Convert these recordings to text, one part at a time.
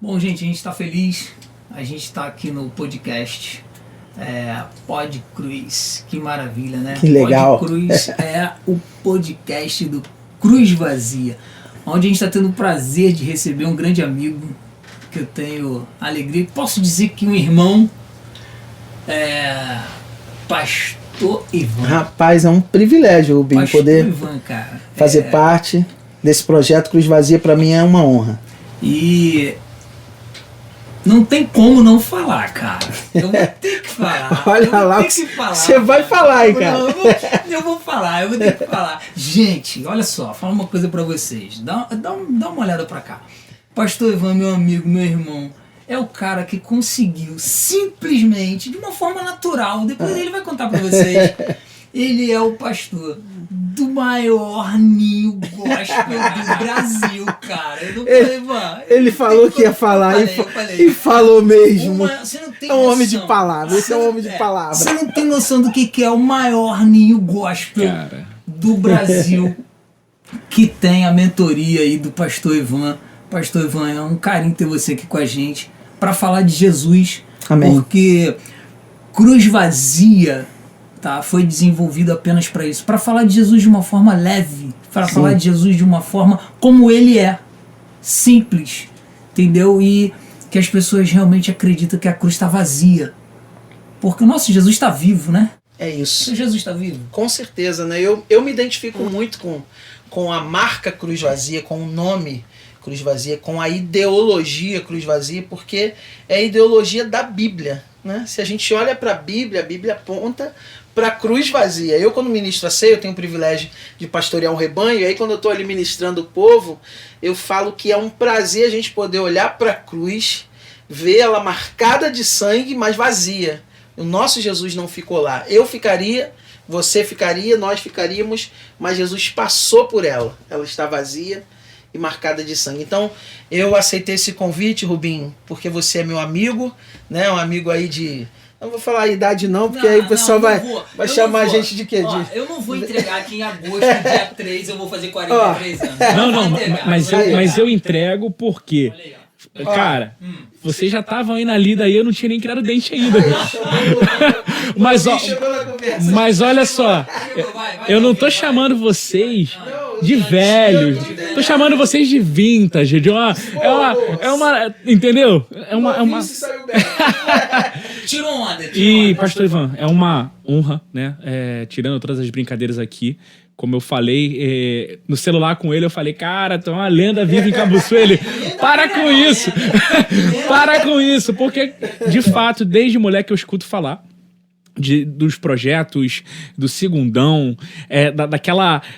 Bom, gente, a gente está feliz. A gente está aqui no podcast Pod Cruz. Que maravilha, né? Que legal. Pod Cruz é o podcast do Cruz Vazia, onde a gente está tendo o prazer de receber um grande amigo que eu tenho alegria. Posso dizer que um irmão, Pastor Ivan. Rapaz, é um privilégio, Rubinho, Pastor poder Ivan, cara. fazer parte desse projeto Cruz Vazia. Para mim é uma honra. E não tem como não falar, cara. Eu vou ter que falar. Olha lá, você vai falar, hein, cara. Não, eu vou falar, eu vou ter que falar. Gente, olha só, fala uma coisa pra vocês. Dá uma olhada pra cá. Pastor Ivan, meu amigo, meu irmão, é o cara que conseguiu simplesmente, de uma forma natural, depois ele vai contar pra vocês, ele é o pastor do maior ninho gospel do Brasil, cara. Eu não falei, Ivan. Ele falou que ia falar eu falei. e falou mesmo. Você não tem É um noção. homem de palavra, esse é um homem de palavra. Você não tem noção do que é o maior ninho gospel, cara, do Brasil, que tem a mentoria aí do Pastor Ivan. Pastor Ivan, é um carinho ter você aqui com a gente para falar de Jesus. Amém. Porque Cruz Vazia, tá, foi desenvolvido apenas para isso, para falar de Jesus de uma forma leve, para falar de Jesus de uma forma como ele é, simples, entendeu? E que as pessoas realmente acreditam que a cruz está vazia, porque o nosso Jesus está vivo, né? É isso. O Jesus está vivo. Com certeza, né? Eu me identifico muito com a marca Cruz Vazia, com o nome Cruz Vazia, com a ideologia Cruz Vazia, porque é a ideologia da Bíblia, né? Se a gente olha para a Bíblia aponta para a cruz vazia. Eu, quando ministro a ceia, eu tenho o privilégio de pastorear um rebanho, e aí quando eu estou ali ministrando o povo, eu falo que é um prazer a gente poder olhar para a cruz, ver ela marcada de sangue, mas vazia. O nosso Jesus não ficou lá. Eu ficaria, você ficaria, nós ficaríamos, mas Jesus passou por ela. Ela está vazia e marcada de sangue. Então, eu aceitei esse convite, Rubinho, porque você é meu amigo, né? Um amigo aí de... Não vou falar a idade não, porque aí o pessoal vai chamar a gente de quê? Ó, eu não vou entregar aqui em agosto, dia 3, eu vou fazer 43 anos. Mas eu entrego porque... Cara, vocês já estavam aí na lida aí, eu não tinha nem criado dente ainda. Mas olha só, eu não tô chamando vocês de velhos, tô chamando vocês de vintage, de uma, entendeu? É uma Tirou onda. E, Pastor Ivan, é uma honra, né? Tirando todas as brincadeiras aqui, como eu falei, no celular com ele, eu falei, cara, tu é uma lenda viva em Cambuçu. Ele, para com isso! Para com isso! Porque, de fato, desde moleque eu escuto falar dos projetos, do segundão,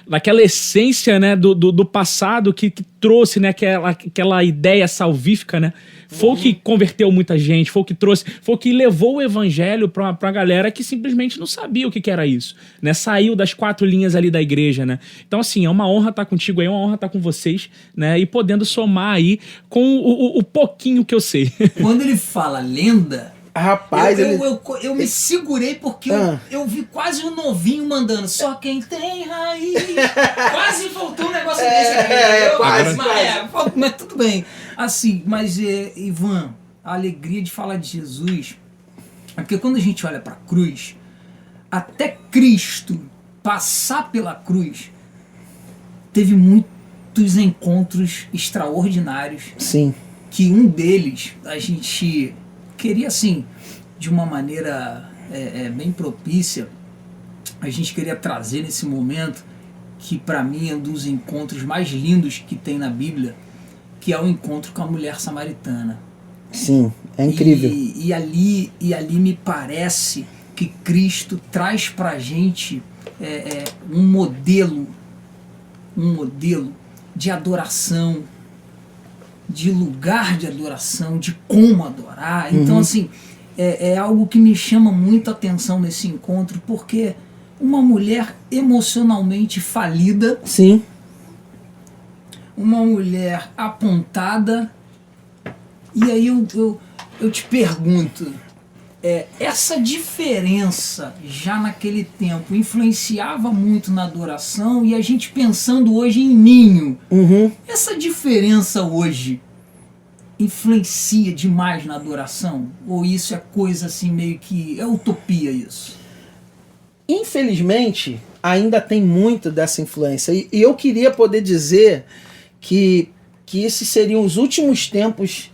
daquela essência, né, do passado que trouxe, né, aquela ideia salvífica, né? Foi o que converteu muita gente, foi o que trouxe, foi o que levou o evangelho pra galera que simplesmente não sabia o que era isso, né? Saiu das 4 linhas ali da igreja, né? Então, assim, é uma honra estar contigo aí, é uma honra estar com vocês, né? E podendo somar aí com o pouquinho que eu sei. Quando ele fala lenda, rapaz, eu me segurei porque eu vi quase um novinho mandando só quem tem raiz. Quase faltou um negócio desse aqui. Quase. Mas tudo bem. Assim, mas Ivan, a alegria de falar de Jesus, é porque quando a gente olha para a cruz, até Cristo passar pela cruz, teve muitos encontros extraordinários. Sim. Que um deles a gente queria, assim, de uma maneira bem propícia, a gente queria trazer nesse momento, que para mim é um dos encontros mais lindos que tem na Bíblia, que é o encontro com a mulher samaritana. Sim, é incrível. E ali me parece que Cristo traz pra gente um modelo de adoração, de lugar de adoração, de como adorar. Então, assim, é algo que me chama muito a atenção nesse encontro, porque uma mulher emocionalmente falida, sim, uma mulher apontada, e aí eu te pergunto, essa diferença já naquele tempo influenciava muito na adoração, e a gente pensando hoje em ninho, essa diferença hoje influencia demais na adoração? Ou isso é coisa assim meio que... é utopia isso? Infelizmente, ainda tem muito dessa influência. E eu queria poder dizer que esses seriam os últimos tempos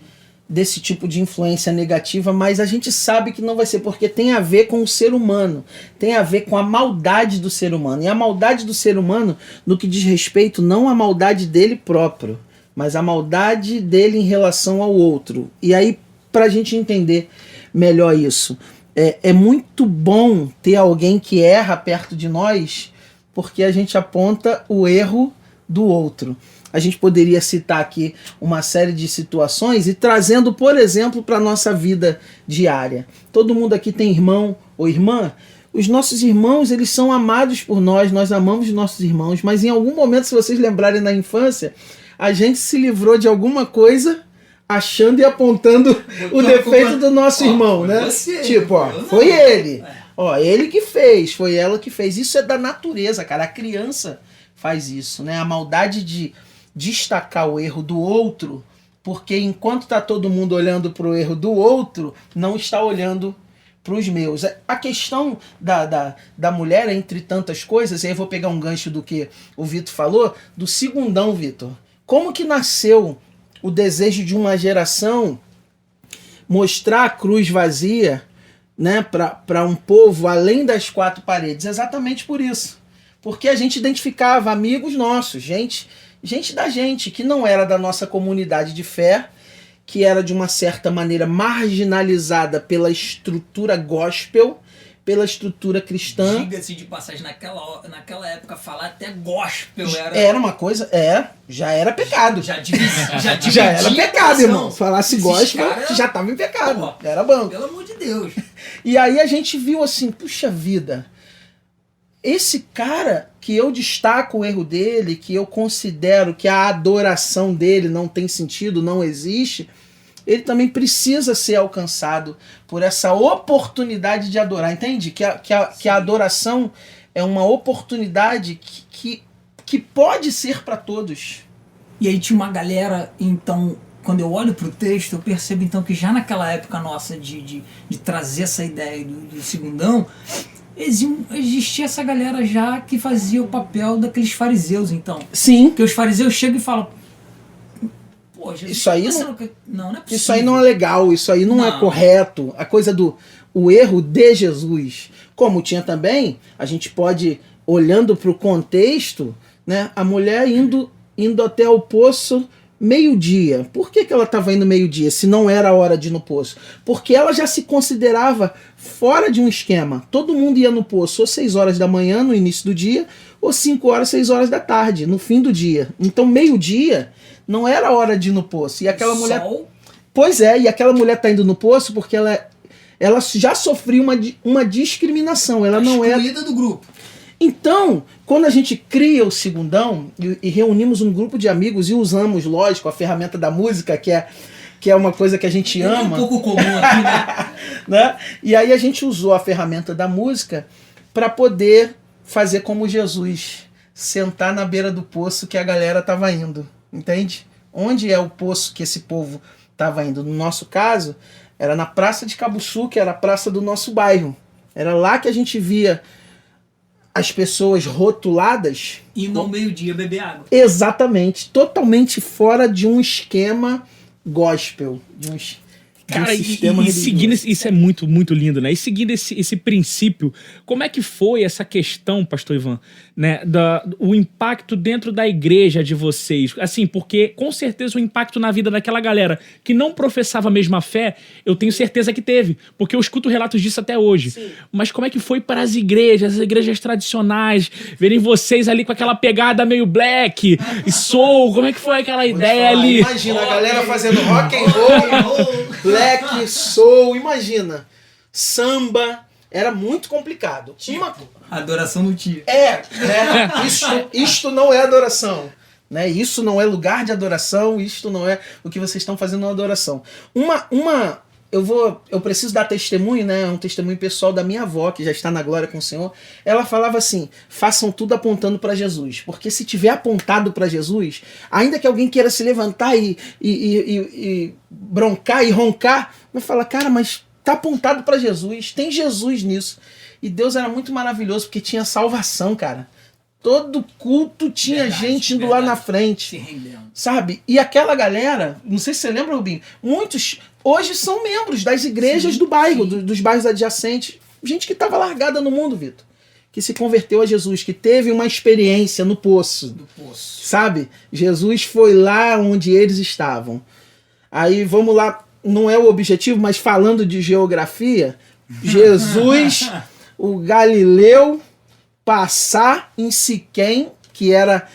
desse tipo de influência negativa, mas a gente sabe que não vai ser, porque tem a ver com o ser humano, tem a ver com a maldade do ser humano. E a maldade do ser humano, no que diz respeito, não a maldade dele próprio, mas a maldade dele em relação ao outro. E aí, para a gente entender melhor isso, é muito bom ter alguém que erra perto de nós, porque a gente aponta o erro do outro. A gente poderia citar aqui uma série de situações e trazendo, por exemplo, para a nossa vida diária. Todo mundo aqui tem irmão ou irmã. Os nossos irmãos, eles são amados por nós amamos os nossos irmãos, mas em algum momento, se vocês lembrarem na infância, a gente se livrou de alguma coisa achando e apontando o defeito do nosso irmão, né? Tipo, ó, foi ele. Ó, ele que fez, foi ela que fez. Isso é da natureza, cara. A criança faz isso, né? A maldade de destacar o erro do outro, porque enquanto está todo mundo olhando para o erro do outro, não está olhando para os meus. A questão da mulher, entre tantas coisas, e aí eu vou pegar um gancho do que o Vitor falou, do segundão, Vitor. Como que nasceu o desejo de uma geração mostrar a cruz vazia, né, para um povo além das quatro paredes? Exatamente por isso. Porque a gente identificava amigos nossos, gente da gente, que não era da nossa comunidade de fé, que era de uma certa maneira marginalizada pela estrutura gospel, pela estrutura cristã. Diga-se de passagem, naquela época falar até gospel era uma coisa, já era pecado. Já era pecado, irmão. Falasse gospel, já estava em pecado. Pô, era banco. Pelo amor de Deus. E aí a gente viu assim, puxa vida, esse cara que eu destaco o erro dele, que eu considero que a adoração dele não tem sentido, não existe, ele também precisa ser alcançado por essa oportunidade de adorar. Entende? Que a adoração é uma oportunidade que pode ser para todos. E aí tinha uma galera, então, quando eu olho para o texto, eu percebo então que já naquela época nossa de trazer essa ideia do segundão, existia essa galera já que fazia o papel daqueles fariseus, então. Sim. Que os fariseus chegam e falam: pô, Jesus, isso aí não é possível. Isso aí não é legal, isso aí não é correto. A coisa o erro de Jesus. Como tinha também, a gente pode, olhando para o contexto, né, a mulher indo até o poço meio-dia. Por que ela estava indo meio-dia, se não era a hora de ir no poço? Porque ela já se considerava fora de um esquema. Todo mundo ia no poço ou 6 horas da manhã, no início do dia, ou 5 horas, 6 horas da tarde, no fim do dia. Então, meio-dia não era a hora de ir no poço. E aquela mulher... Pois é, e aquela mulher está indo no poço porque ela já sofreu uma discriminação. Ela não é excluída do grupo. Então, quando a gente cria o segundão e reunimos um grupo de amigos e usamos, lógico, a ferramenta da música, que é uma coisa que a gente ama. É um pouco comum aqui, né? Né? E aí a gente usou a ferramenta da música para poder fazer como Jesus, sentar na beira do poço que a galera estava indo. Entende? Onde é o poço que esse povo estava indo? No nosso caso, era na Praça de Cabuçu, que era a praça do nosso bairro. Era lá que a gente via as pessoas rotuladas. E no meio-dia beber água. Exatamente. Totalmente fora de um esquema gospel. Cara, e seguindo, isso é muito, muito lindo, né? E seguindo esse princípio, como é que foi essa questão, pastor Ivan, né? O impacto dentro da igreja de vocês? Assim, porque com certeza o impacto na vida daquela galera que não professava a mesma fé, eu tenho certeza que teve, porque eu escuto relatos disso até hoje. Sim. Mas como é que foi para as igrejas tradicionais, verem vocês ali com aquela pegada meio black e soul? Como é que foi aquela ideia ali? Imagina a galera fazendo rock and roll, black, soul, imagina, samba, era muito complicado. Adoração no tio. Isto não é adoração, né? Isso não é lugar de adoração, isto não é o que vocês estão fazendo na adoração. eu preciso dar testemunho, né? Um testemunho pessoal da minha avó, que já está na glória com o Senhor. Ela falava assim: façam tudo apontando para Jesus, porque se tiver apontado para Jesus, ainda que alguém queira se levantar e broncar e roncar, vai falar: cara, mas tá apontado para Jesus, tem Jesus nisso. E Deus era muito maravilhoso, porque tinha salvação, cara. Todo culto tinha gente indo lá na frente. Se rendendo. Sabe? E aquela galera, não sei se você lembra, Rubinho, muitos hoje são membros das igrejas do bairro, dos bairros adjacentes. Gente que estava largada no mundo, Vitor. Que se converteu a Jesus, que teve uma experiência no poço. Sabe? Jesus foi lá onde eles estavam. Aí vamos lá, não é o objetivo, mas falando de geografia, Jesus, o Galileu, passar em Siquém, que era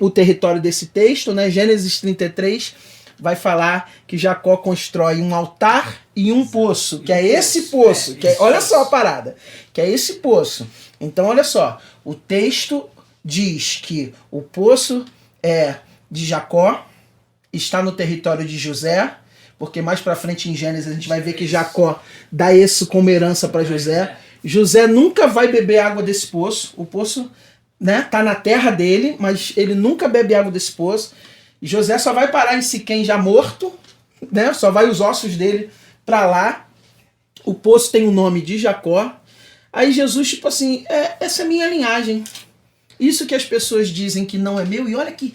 o território desse texto, né? Gênesis 33 vai falar que Jacó constrói um altar e um poço, que é esse poço. Olha só a parada, que é esse poço. Então, olha só, o texto diz que o poço é de Jacó, está no território de José, porque mais para frente em Gênesis a gente vai ver que Jacó dá isso como herança para José. José nunca vai beber água desse poço. O poço, né, tá na terra dele, mas ele nunca bebe água desse poço. E José só vai parar em Siquém já morto, né? Só vai os ossos dele para lá. O poço tem o nome de Jacó. Aí Jesus, tipo assim, essa é a minha linhagem. Isso que as pessoas dizem que não é meu, e olha que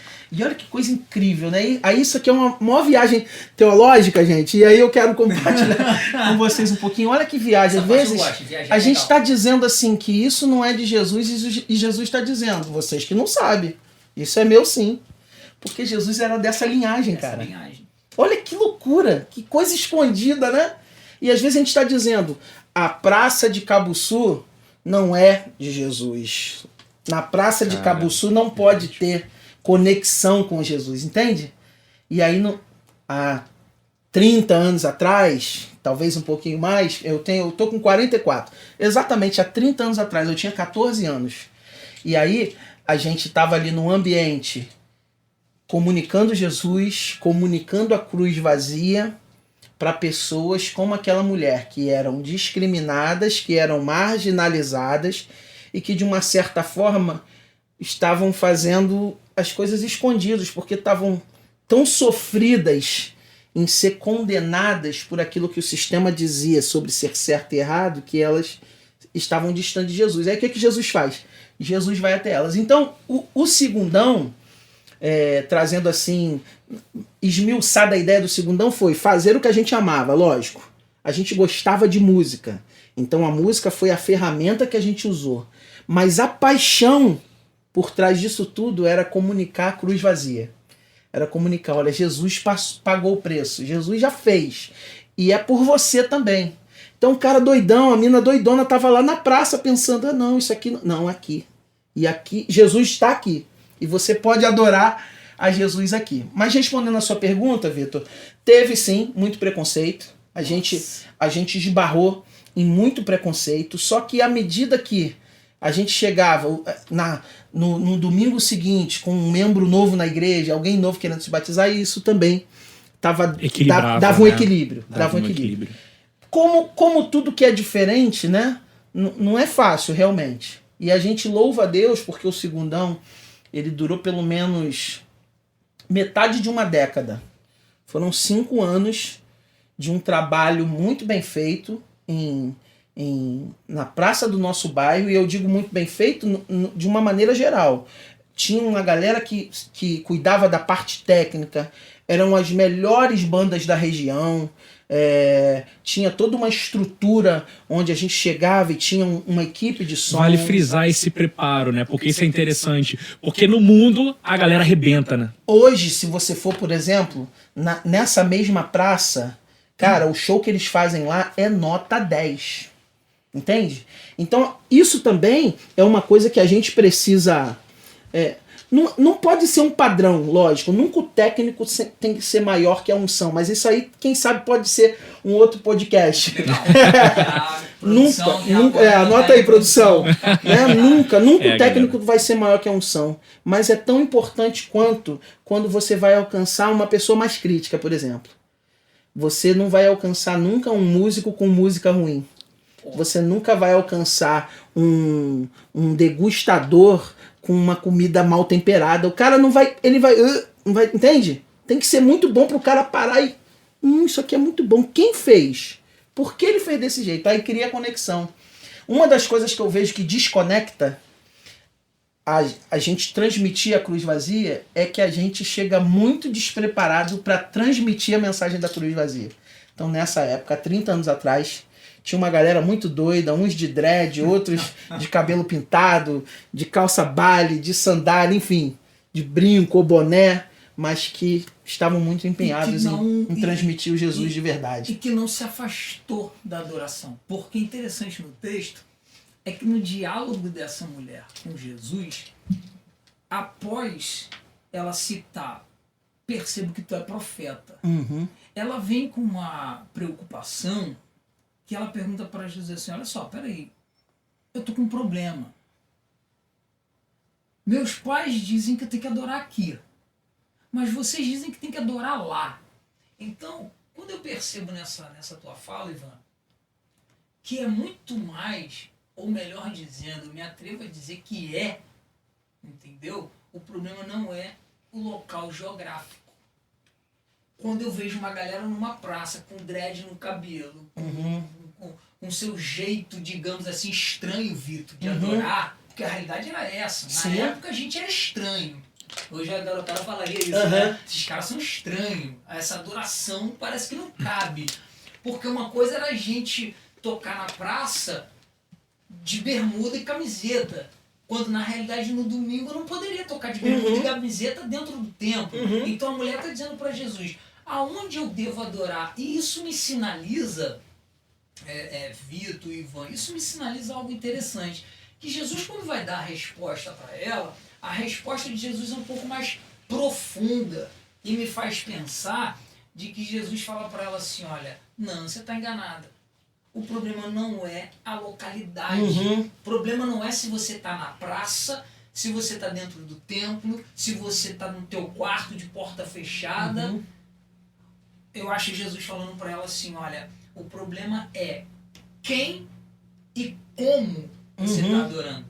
coisa incrível, né? Aí isso aqui é uma maior viagem teológica, gente, e aí eu quero compartilhar com vocês um pouquinho. Olha que viagem. Às vezes a gente está dizendo assim que isso não é de Jesus, e Jesus está dizendo, vocês que não sabem, isso é meu sim. Porque Jesus era dessa linhagem, cara. Olha que loucura, que coisa escondida, né? E às vezes a gente está dizendo, a Praça de Cabuçu não é de Jesus. Na Praça de Cabuçu não pode ter conexão com Jesus, entende? E aí, há 30 anos atrás, talvez um pouquinho mais, eu tô com 44. Exatamente, há 30 anos atrás, eu tinha 14 anos. E aí, a gente estava ali num ambiente comunicando Jesus, comunicando a cruz vazia para pessoas como aquela mulher, que eram discriminadas, que eram marginalizadas, e que de uma certa forma estavam fazendo as coisas escondidas, porque estavam tão sofridas em ser condenadas por aquilo que o sistema dizia sobre ser certo e errado, que elas estavam distantes de Jesus. Aí o que Jesus faz? Jesus vai até elas. Então o segundão, trazendo assim, esmiuçada a ideia do segundão, foi fazer o que a gente amava, lógico. A gente gostava de música, então a música foi a ferramenta que a gente usou. Mas a paixão por trás disso tudo era comunicar a cruz vazia. Era comunicar, olha, Jesus pagou o preço, Jesus já fez. E é por você também. Então o cara doidão, a mina doidona estava lá na praça pensando, não, isso aqui não, aqui. E aqui, Jesus está aqui. E você pode adorar a Jesus aqui. Mas respondendo a sua pergunta, Vitor, teve sim muito preconceito. A gente esbarrou em muito preconceito, só que à medida que a gente chegava no domingo seguinte com um membro novo na igreja, alguém novo querendo se batizar, e isso também dava um equilíbrio. Dava um equilíbrio. Como tudo que é diferente, né? Não é fácil, realmente. E a gente louva a Deus porque o segundão, ele durou pelo menos metade de uma década. Foram 5 anos de um trabalho muito bem feito na praça do nosso bairro, e eu digo muito bem feito de uma maneira geral. Tinha uma galera que cuidava da parte técnica, eram as melhores bandas da região, tinha toda uma estrutura onde a gente chegava e tinha uma equipe de som. Vale frisar esse preparo, né? Porque isso é interessante. Porque no mundo a galera arrebenta, né? Hoje, se você for, por exemplo, nessa mesma praça, cara, o show que eles fazem lá é nota 10. Entende? Então, isso também é uma coisa que a gente precisa... Não pode ser um padrão, lógico. Nunca o técnico tem que ser maior que a unção. Mas isso aí, quem sabe, pode ser um outro podcast. Nunca, anota aí, produção. Né? Nunca o técnico vai ser maior que a unção. Mas é tão importante quanto quando você vai alcançar uma pessoa mais crítica, por exemplo. Você não vai alcançar nunca um músico com música ruim. Você nunca vai alcançar um degustador com uma comida mal temperada. O cara não vai... não vai, entende? Tem que ser muito bom pro cara parar e... isso aqui é muito bom. Quem fez? Por que ele fez desse jeito? Aí cria conexão. Uma das coisas que eu vejo que desconecta a gente transmitir a cruz vazia é que a gente chega muito despreparado para transmitir a mensagem da cruz vazia. Então, nessa época, 30 anos atrás, tinha uma galera muito doida, uns de dread, outros de cabelo pintado, de calça baile, de sandália, enfim, de brinco ou boné, mas que estavam muito empenhados em transmitir o Jesus de verdade. E que não se afastou da adoração. Porque interessante no texto é que no diálogo dessa mulher com Jesus, após ela citar, percebo que tu é profeta, ela vem com uma preocupação que ela pergunta para Jesus assim, olha só, peraí, eu tô com um problema. Meus pais dizem que eu tenho que adorar aqui, mas vocês dizem que tem que adorar lá. Então, quando eu percebo nessa tua fala, Ivan, que é muito mais, ou melhor dizendo, me atrevo a dizer que é, entendeu? O problema não é o local geográfico. Quando eu vejo uma galera numa praça com dread no cabelo, com seu jeito, digamos assim, estranho, Vitor, de adorar, porque a realidade era essa. Na época a gente era estranho. Hoje a garotada falaria isso, né? Esses caras são estranhos. Essa adoração parece que não cabe. Porque uma coisa era a gente tocar na praça de bermuda e camiseta. Quando na realidade no domingo eu não poderia tocar de bermuda e camiseta dentro do templo. Então a mulher está dizendo para Jesus, aonde eu devo adorar? E isso me sinaliza, Vitor e Ivan, isso me sinaliza algo interessante. Que Jesus, quando vai dar a resposta para ela, a resposta de Jesus é um pouco mais profunda e me faz pensar de que Jesus fala para ela assim, olha, não, você está enganada. O problema não é a localidade. O problema não é se você está na praça, se você está dentro do templo, se você está no teu quarto de porta fechada. Eu acho Jesus falando para ela assim, olha, o problema é quem e como você está adorando.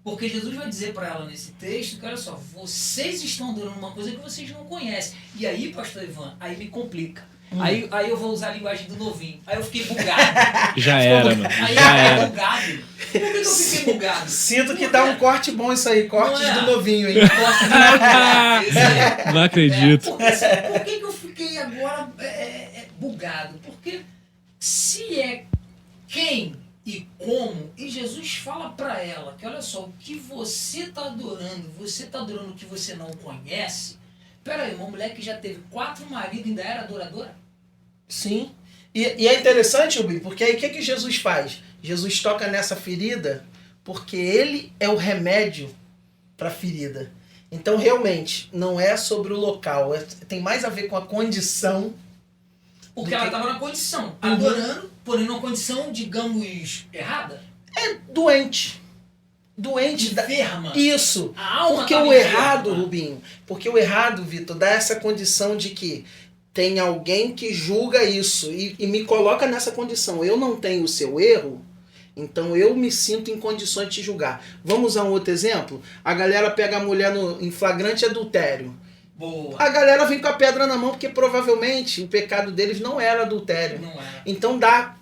Porque Jesus vai dizer para ela nesse texto que, olha só, vocês estão adorando uma coisa que vocês não conhecem. E aí, pastor Ivan, aí me complica. Aí eu vou usar a linguagem do novinho. Aí eu fiquei bugado. Já era, mano. Aí Já eu era. fiquei bugado. Por que eu fiquei bugado? Sinto que dá um corte bom isso aí, cortes do novinho, hein? Corte do novinho. Isso aí. Não acredito. Por que eu fiquei agora bugado? Porque se é quem e como, e Jesus fala para ela que olha só, o que você está adorando o que você não conhece. Peraí, uma mulher que já teve 4 maridos ainda era adoradora? Sim. E é interessante, Ubi, porque aí o que Jesus faz? Jesus toca nessa ferida porque ele é o remédio para a ferida. Então, realmente, não é sobre o local, tem mais a ver com a condição. Porque ela estava na condição, adorando, porém numa condição, digamos, errada. É doente. Enferma. Isso. A alma porque tava o errado, enferma. Rubinho, porque o errado, Vitor, dá essa condição de que tem alguém que julga isso e me coloca nessa condição. Eu não tenho o seu erro, então eu me sinto em condições de te julgar. Vamos usar um outro exemplo? A galera pega a mulher em flagrante adultério. Boa. A galera vem com a pedra na mão porque provavelmente o pecado deles não era adultério. Não era. Então dá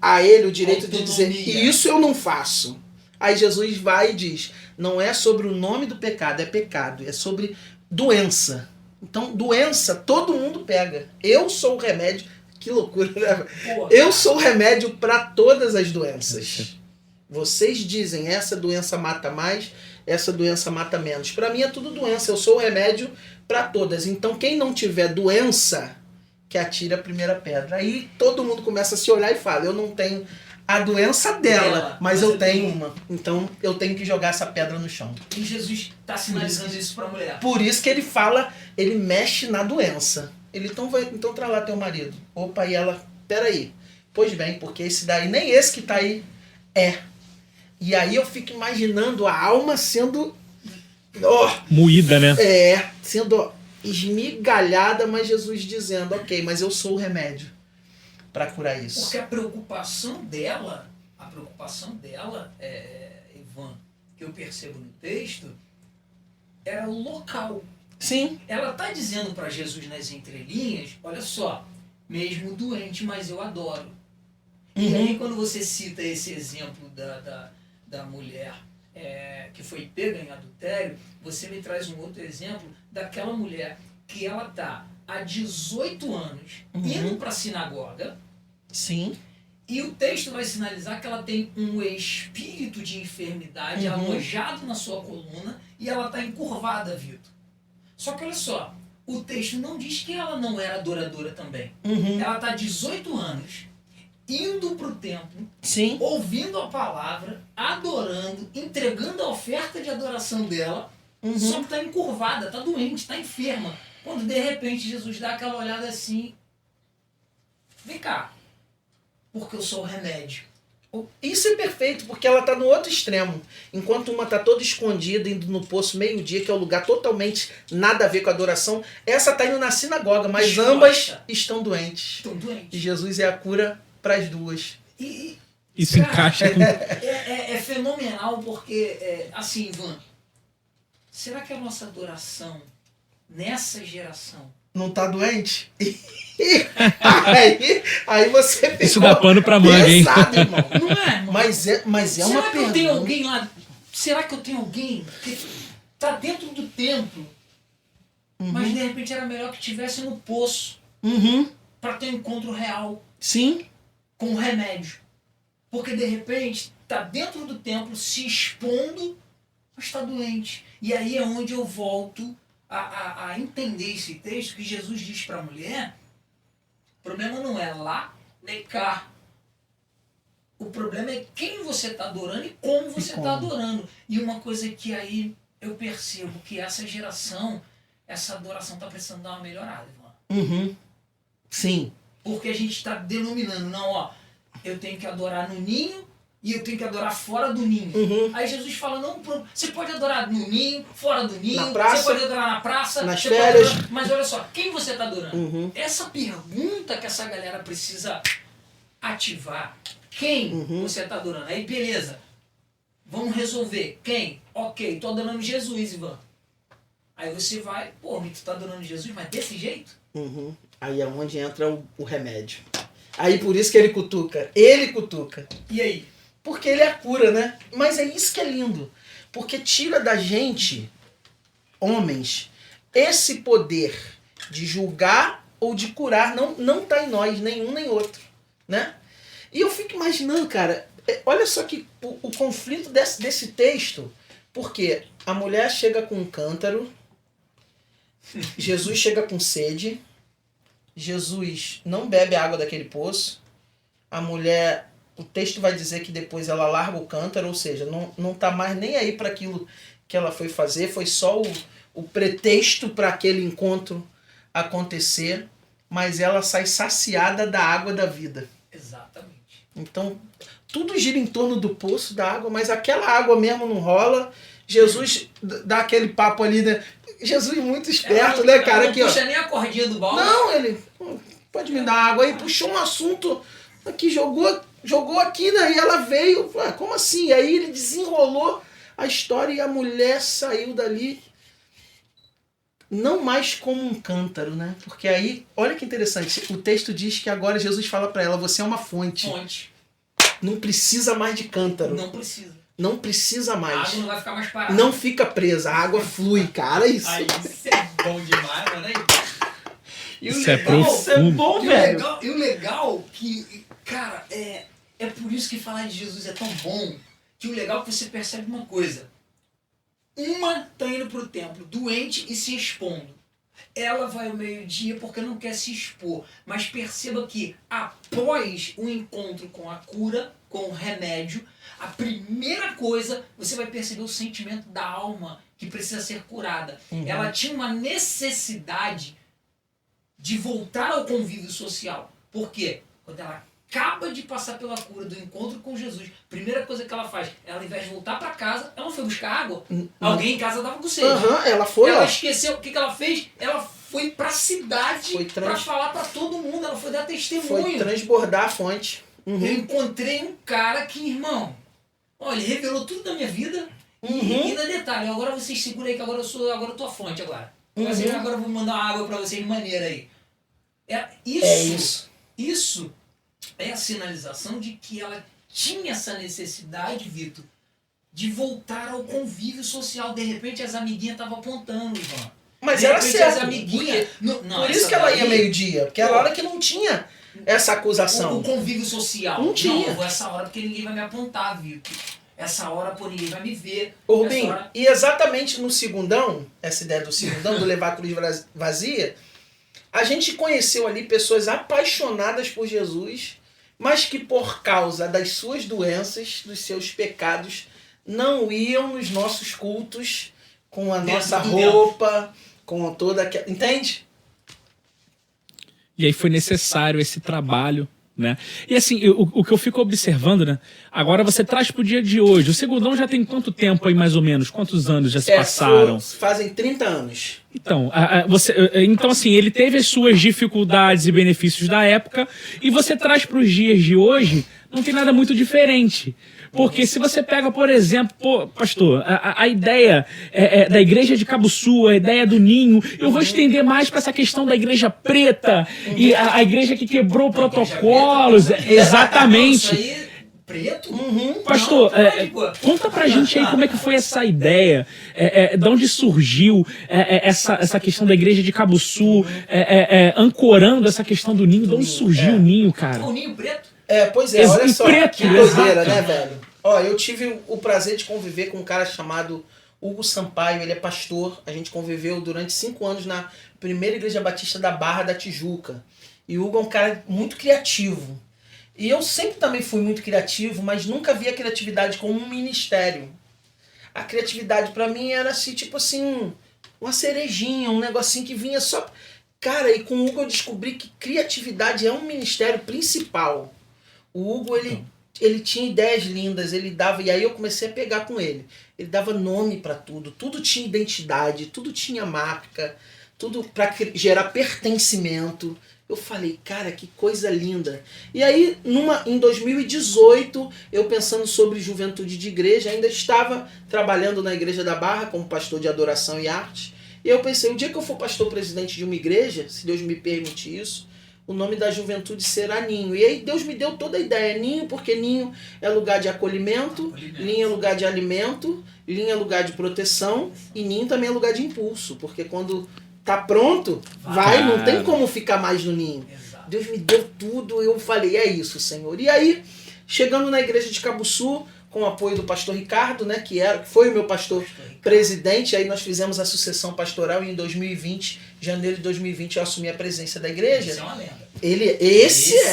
a ele o direito de dizer, Autonomia. isso eu não faço. Aí Jesus vai e diz, não é sobre o nome do pecado, é pecado, é sobre doença. Então, doença, todo mundo pega. Eu sou o remédio, que loucura, né? Boa. Eu sou o remédio para todas as doenças. Vocês dizem, essa doença mata mais, essa doença mata menos. Para mim é tudo doença, eu sou o remédio para todas. Então, quem não tiver doença, que atire a primeira pedra. Aí todo mundo começa a se olhar e fala, eu não tenho a doença dela, mas eu tenho uma. Então eu tenho que jogar essa pedra no chão. E Jesus está sinalizando isso para a mulher. Por isso que ele fala, ele mexe na doença. Ele então traz lá teu marido. Opa, e ela, peraí. Pois bem, porque esse daí, nem esse que tá aí é. E aí eu fico imaginando a alma sendo... Moída, né? sendo esmigalhada, mas Jesus dizendo, ok, mas eu sou o remédio para curar isso. Porque a preocupação dela, Ivan, que eu percebo no texto, era o local. Sim. Ela está dizendo para Jesus nas entrelinhas, olha só, mesmo doente, mas eu adoro. E aí quando você cita esse exemplo da mulher que foi pega em adultério, você me traz um outro exemplo daquela mulher que ela está há 18 anos indo para a sinagoga. Sim. E o texto vai sinalizar que ela tem um espírito de enfermidade alojado na sua coluna e ela está encurvada, Vitor. Só que olha só, o texto não diz que ela não era adoradora também. Ela está há 18 anos indo para o templo, Sim. ouvindo a palavra, adorando, entregando a oferta de adoração dela, só que está encurvada, está doente, está enferma. Quando de repente Jesus dá aquela olhada assim, vem cá, porque eu sou o remédio. Isso é perfeito, porque ela está no outro extremo. Enquanto uma está toda escondida, indo no poço meio-dia, que é um lugar totalmente nada a ver com a adoração, essa está indo na sinagoga, mas Exposta. ambas estão doentes. Estão doentes. E Jesus é a cura para as duas. Isso cara, encaixa com... É fenomenal, porque, assim, Ivan, será que a nossa adoração, nessa geração... Não está doente? aí você ficou Isso dá pano pra manga, hein? pesado, irmão. Não é, irmão? Mas é uma Será que eu tenho pergunta. alguém lá? Será que eu tenho alguém que tá dentro do templo, mas de repente era melhor que estivesse no poço para ter um encontro real Sim. com o remédio? Porque de repente tá dentro do templo se expondo, mas está doente. E aí é onde eu volto a entender esse texto que Jesus diz para a mulher: o problema não é lá nem cá. O problema é quem você está adorando e como você está adorando. E uma coisa que aí eu percebo que essa geração, essa adoração está precisando dar uma melhorada, irmão. Sim. Porque a gente está denominando, não, ó, eu tenho que adorar no ninho e eu tenho que adorar fora do ninho. Aí Jesus fala, não, você pode adorar no ninho, fora do ninho, Na praça, você pode adorar na praça, nas você férias. pode adorar, mas olha só, quem você está adorando? Essa pergunta que essa galera precisa ativar. Quem você está adorando? Aí beleza, vamos resolver. Quem? Ok, tô adorando Jesus, Ivan. Aí você vai, pô, mas tu tá adorando Jesus, mas desse jeito? Aí é onde entra o remédio. Aí por isso que ele cutuca. Ele cutuca. E aí? Porque ele é a cura, né? Mas é isso que é lindo. Porque tira da gente, homens, esse poder de julgar ou de curar. Não tá em nós, nenhum nem outro. Né? E eu fico imaginando, cara, olha só que o conflito desse texto. Porque a mulher chega com um cântaro, Jesus chega com sede, Jesus não bebe a água daquele poço, a mulher, o texto vai dizer que depois ela larga o cântaro, ou seja, não tá mais nem aí para aquilo que ela foi fazer, foi só o pretexto para aquele encontro acontecer, mas ela sai saciada da água da vida. Exatamente. Então, tudo gira em torno do poço da água, mas aquela água mesmo não rola. Jesus dá aquele papo ali, né? Jesus muito esperto, né, cara? Não Aqui, ó. puxa nem a cordinha do balde. Não, ele pode me dar água aí, puxou um assunto aqui, jogou aqui, né? E ela veio, como assim? E aí ele desenrolou a história e a mulher saiu dali não mais como um cântaro, né? Porque aí, olha que interessante, o texto diz que agora Jesus fala para ela, você é uma fonte. Não precisa mais de cântaro. Não precisa. Não precisa A mais. água não vai ficar mais parada. Não fica presa, a água flui, cara, isso. Aí isso é bom demais, né? E o Isso é legal, profundo. é bom, velho. E o legal que, cara, é por isso que falar de Jesus é tão bom, que o legal é que você percebe uma coisa. Uma tá indo pro templo, doente e se expondo. Ela vai ao meio-dia porque não quer se expor. Mas perceba que após o encontro com a cura, com o remédio, a primeira coisa, você vai perceber o sentimento da alma que precisa ser curada. Ela tinha uma necessidade de voltar ao convívio social. Por quê? Quando ela acaba de passar pela cura do encontro com Jesus, primeira coisa que ela faz, ela, ao invés de voltar para casa, ela não foi buscar água. Alguém em casa estava com sede. Ela foi, Ela ó. esqueceu. O que ela fez? Ela foi pra cidade pra falar pra todo mundo, ela foi dar testemunho. Foi transbordar a fonte. Eu encontrei um cara que, irmão, olha, ele revelou tudo da minha vida. E ainda detalhe, agora vocês seguram aí que agora eu tô a fonte agora. Agora eu vou mandar uma água pra vocês de maneira aí. Isso é a sinalização de que ela tinha essa necessidade, Vitor, de voltar ao convívio social. De repente as amiguinhas estavam apontando, Ivan. Mas era certo. As amiguinhas... Por isso que ela ia meio-dia, porque era a hora que não tinha essa acusação. O convívio social. Não tinha. Não, eu vou essa hora porque ninguém vai me apontar, Vitor. Essa hora, pô, ninguém vai me ver. Ô, Rubim, e exatamente no segundão, essa ideia do segundão, do levar a cruz vazia, a gente conheceu ali pessoas apaixonadas por Jesus, mas que por causa das suas doenças, dos seus pecados, não iam nos nossos cultos com a nossa roupa, com toda aquela... Entende? E aí foi necessário esse trabalho, né? E assim, o que eu fico observando, né? Agora você traz pro dia de hoje. O segundão já tem quanto tempo aí, mais ou menos? Quantos anos já se passaram? Fazem 30 anos. Então, então, assim, ele teve as suas dificuldades e benefícios da época, e você traz para os dias de hoje, não tem nada muito diferente. Porque se você pega, por exemplo, pastor, a ideia da igreja de Cabo Sul, a ideia do ninho, eu vou estender mais para essa questão da igreja preta e a igreja que quebrou protocolos. Exatamente. Preto? Pastor, conta pra gente aí como é que foi essa ideia, de onde surgiu essa questão da igreja de Cabo Sul, ancorando essa questão do ninho, de onde surgiu o ninho, cara? O ninho preto? Pois é, olha só, preto, que doideira, né, velho? Ó, eu tive o prazer de conviver com um cara chamado Hugo Sampaio, ele é pastor, a gente conviveu durante 5 anos na primeira igreja batista da Barra da Tijuca. E o Hugo é um cara muito criativo. E eu sempre também fui muito criativo, mas nunca vi a criatividade como um ministério. A criatividade pra mim era assim, tipo assim, uma cerejinha, um negocinho que vinha só... Cara, e com o Hugo eu descobri que criatividade é um ministério principal. O Hugo, ele tinha ideias lindas, ele dava... E aí eu comecei a pegar com ele. Ele dava nome pra tudo, tudo tinha identidade, tudo tinha marca, tudo pra gerar pertencimento. Eu falei, cara, que coisa linda. E aí, em 2018, eu pensando sobre juventude de igreja, ainda estava trabalhando na Igreja da Barra como pastor de adoração e arte. E eu pensei, o dia que eu for pastor presidente de uma igreja, se Deus me permitir isso, o nome da juventude será Ninho. E aí Deus me deu toda a ideia. Ninho, porque Ninho é lugar de acolhimento, Ninho é lugar de alimento, Ninho é lugar de proteção, e Ninho também é lugar de impulso, porque quando... tá pronto, vai, não tem como ficar mais no ninho. Exato. Deus me deu tudo, eu falei, é isso, Senhor. E aí, chegando na igreja de Cabo Sul, com o apoio do pastor Ricardo, né, que foi o meu pastor presidente, aí nós fizemos a sucessão pastoral e em 2020, janeiro de 2020, eu assumi a presença da igreja. Isso é uma lenda.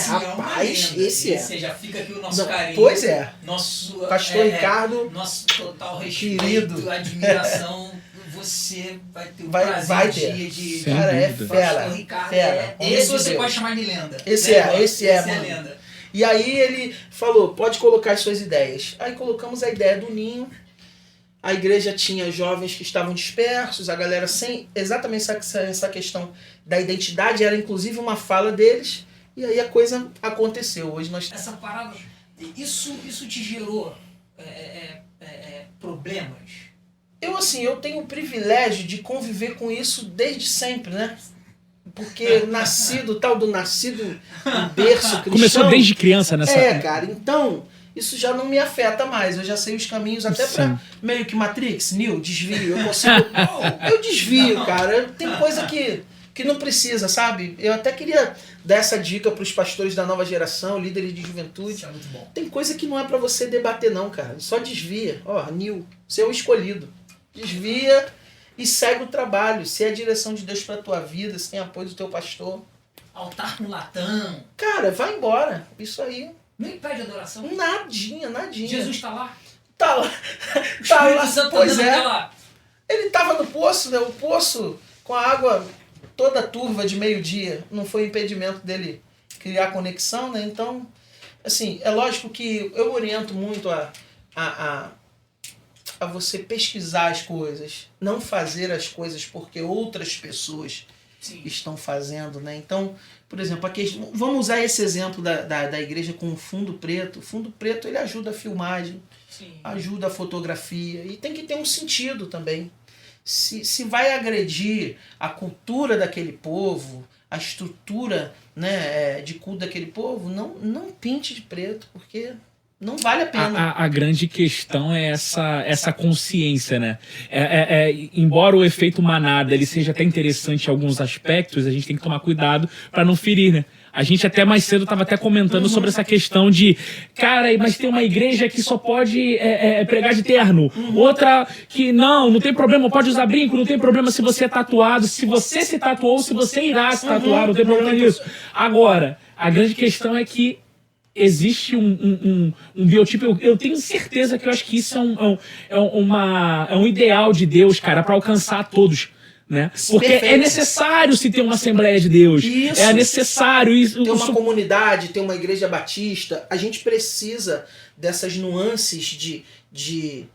Rapaz, esse é. Você já fica aqui o nosso carinho. Pois é. Nosso pastor Ricardo, nosso total respeito, querido, admiração. Você vai ter o vai prazer ter. de cara, é fera. Ricardo, esse você pode chamar de lenda. Esse é, mano. Lenda. E aí ele falou, pode colocar as suas ideias. Aí colocamos a ideia do ninho. A igreja tinha jovens que estavam dispersos, a galera sem exatamente essa questão da identidade, era inclusive uma fala deles. E aí a coisa aconteceu. Hoje nós... Essa parada, isso te gerou problemas? Eu tenho o privilégio de conviver com isso desde sempre, né? Porque nascido em berço cristão... Começou desde criança nessa... cara, então isso já não me afeta mais. Eu já sei os caminhos até pra meio que Matrix, Neo, desvio. Eu consigo... eu desvio, cara. Tem coisa que não precisa, sabe? Eu até queria dar essa dica pros pastores da nova geração, líderes de juventude. Isso é muito bom. Tem coisa que não é pra você debater não, cara. Só desvia. Neo, você é o escolhido. Desvia e segue o trabalho. Se é a direção de Deus pra tua vida, se tem apoio do teu pastor. Altar com latão. Cara, vai embora. Isso aí. Não impede adoração. Nadinha. Jesus tá lá. Tá lá. O Espírito Santo pois tá lá. Ele tava no poço, né? O poço com a água toda turva de meio-dia. Não foi impedimento dele criar conexão, né? Então, assim, é lógico que eu oriento muito a você pesquisar as coisas, não fazer as coisas porque outras pessoas estão fazendo, né? Então, por exemplo, vamos usar esse exemplo da igreja com o fundo preto. O fundo preto, ele ajuda a filmagem, ajuda a fotografia, e tem que ter um sentido também. Se vai agredir a cultura daquele povo, a estrutura, né, de culto daquele povo, não pinte de preto, porque não vale a pena. A grande questão é essa consciência, né? Embora o efeito manada ele seja até interessante em alguns aspectos, a gente tem que tomar cuidado para não ferir, né? A gente até mais cedo estava até comentando sobre essa questão de, cara, mas tem uma igreja que só pode pregar de terno, outra que não tem problema, pode usar brinco, não tem problema se você é tatuado, se você se tatuou, se você irá se tatuar, não tem problema nisso. Agora, a grande questão é que existe um biotipo, eu tenho certeza que eu acho que isso é um ideal de Deus, cara, para alcançar todos. Né? Porque é necessário se ter uma Assembleia de Deus. Isso. É necessário isso. Ter uma comunidade, ter uma igreja batista. A gente precisa dessas nuances de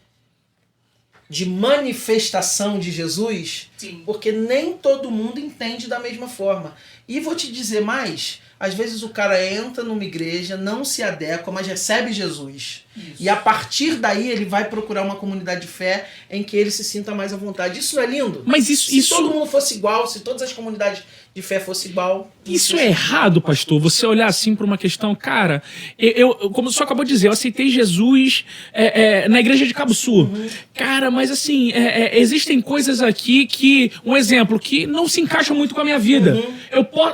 manifestação de Jesus, porque nem todo mundo entende da mesma forma. E vou te dizer mais, às vezes o cara entra numa igreja, não se adequa, mas recebe Jesus. Isso. E a partir daí ele vai procurar uma comunidade de fé em que ele se sinta mais à vontade. Isso não é lindo? Mas se todo mundo fosse igual, se todas as comunidades de fé fossem igual... Isso é errado, pastor? Você olhar assim para uma questão... Cara, como o senhor acabou de dizer, eu aceitei Jesus na igreja de Cabo Sul. Cara, mas assim, existem coisas aqui que... Um exemplo, que não se encaixam muito com a minha vida.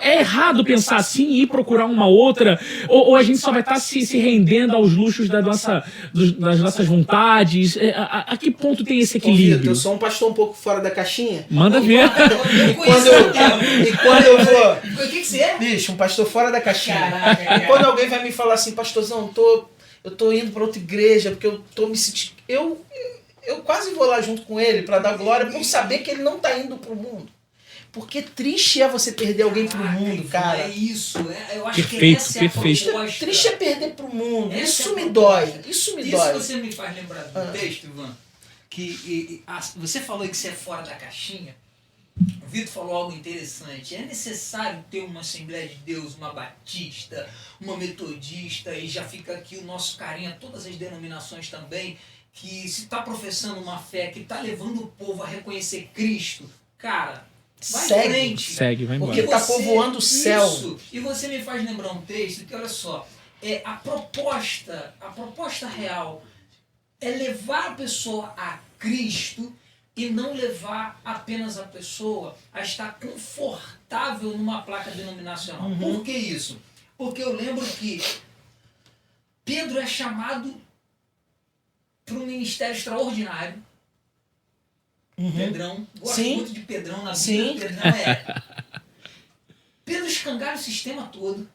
É errado pensar assim e ir procurar uma outra, ou a gente só vai estar se rendendo aos luxos das nossas vontades. A que ponto tem esse equilíbrio? Vitor, eu sou um pastor um pouco fora da caixinha. Manda ver. Quando eu vou... O que você é? Bicho, um pastor fora da caixinha. Caraca, e quando alguém vai me falar assim, pastorzão, eu tô indo pra outra igreja, porque eu tô me sentindo... Eu quase vou lá junto com ele pra dar glória, por saber que ele não tá indo pro mundo. Porque triste é você perder alguém pro mundo, cara. É isso. Eu acho Perfeito, que essa perfeito. é a proposta. Triste é perder pro mundo. Essa Isso é a me proposta. dói. Isso me Isso dói. você me faz lembrar do texto, Ivan, que você falou que você é fora da caixinha. O Vitor falou algo interessante. É necessário ter uma Assembleia de Deus, uma batista, uma metodista, e já fica aqui o nosso carinho a todas as denominações também, que se está professando uma fé, que está levando o povo a reconhecer Cristo, cara, vai em frente. Segue, vai embora. Porque tá povoando o céu. Isso. E você me faz lembrar um texto que, olha só, a proposta real é levar a pessoa a Cristo e não levar apenas a pessoa a estar confortável numa placa denominacional. Por que isso? Porque eu lembro que Pedro é chamado para um ministério extraordinário. Pedrão, gosto muito de Pedrão na Bíblia. Pedrão Pedro escangalha o sistema todo,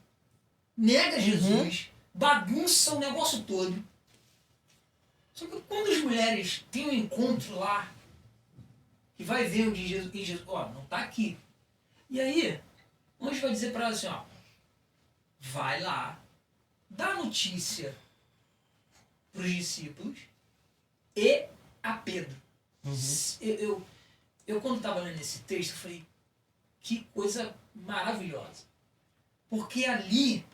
nega Jesus, bagunça o negócio todo. Só que quando as mulheres têm um encontro lá, que vai ver o de Jesus, e Jesus, não tá aqui. E aí, o anjo vai dizer para ela assim, vai lá, dá notícia para os discípulos e a Pedro. Eu quando estava lendo esse texto, eu falei, que coisa maravilhosa. Porque ali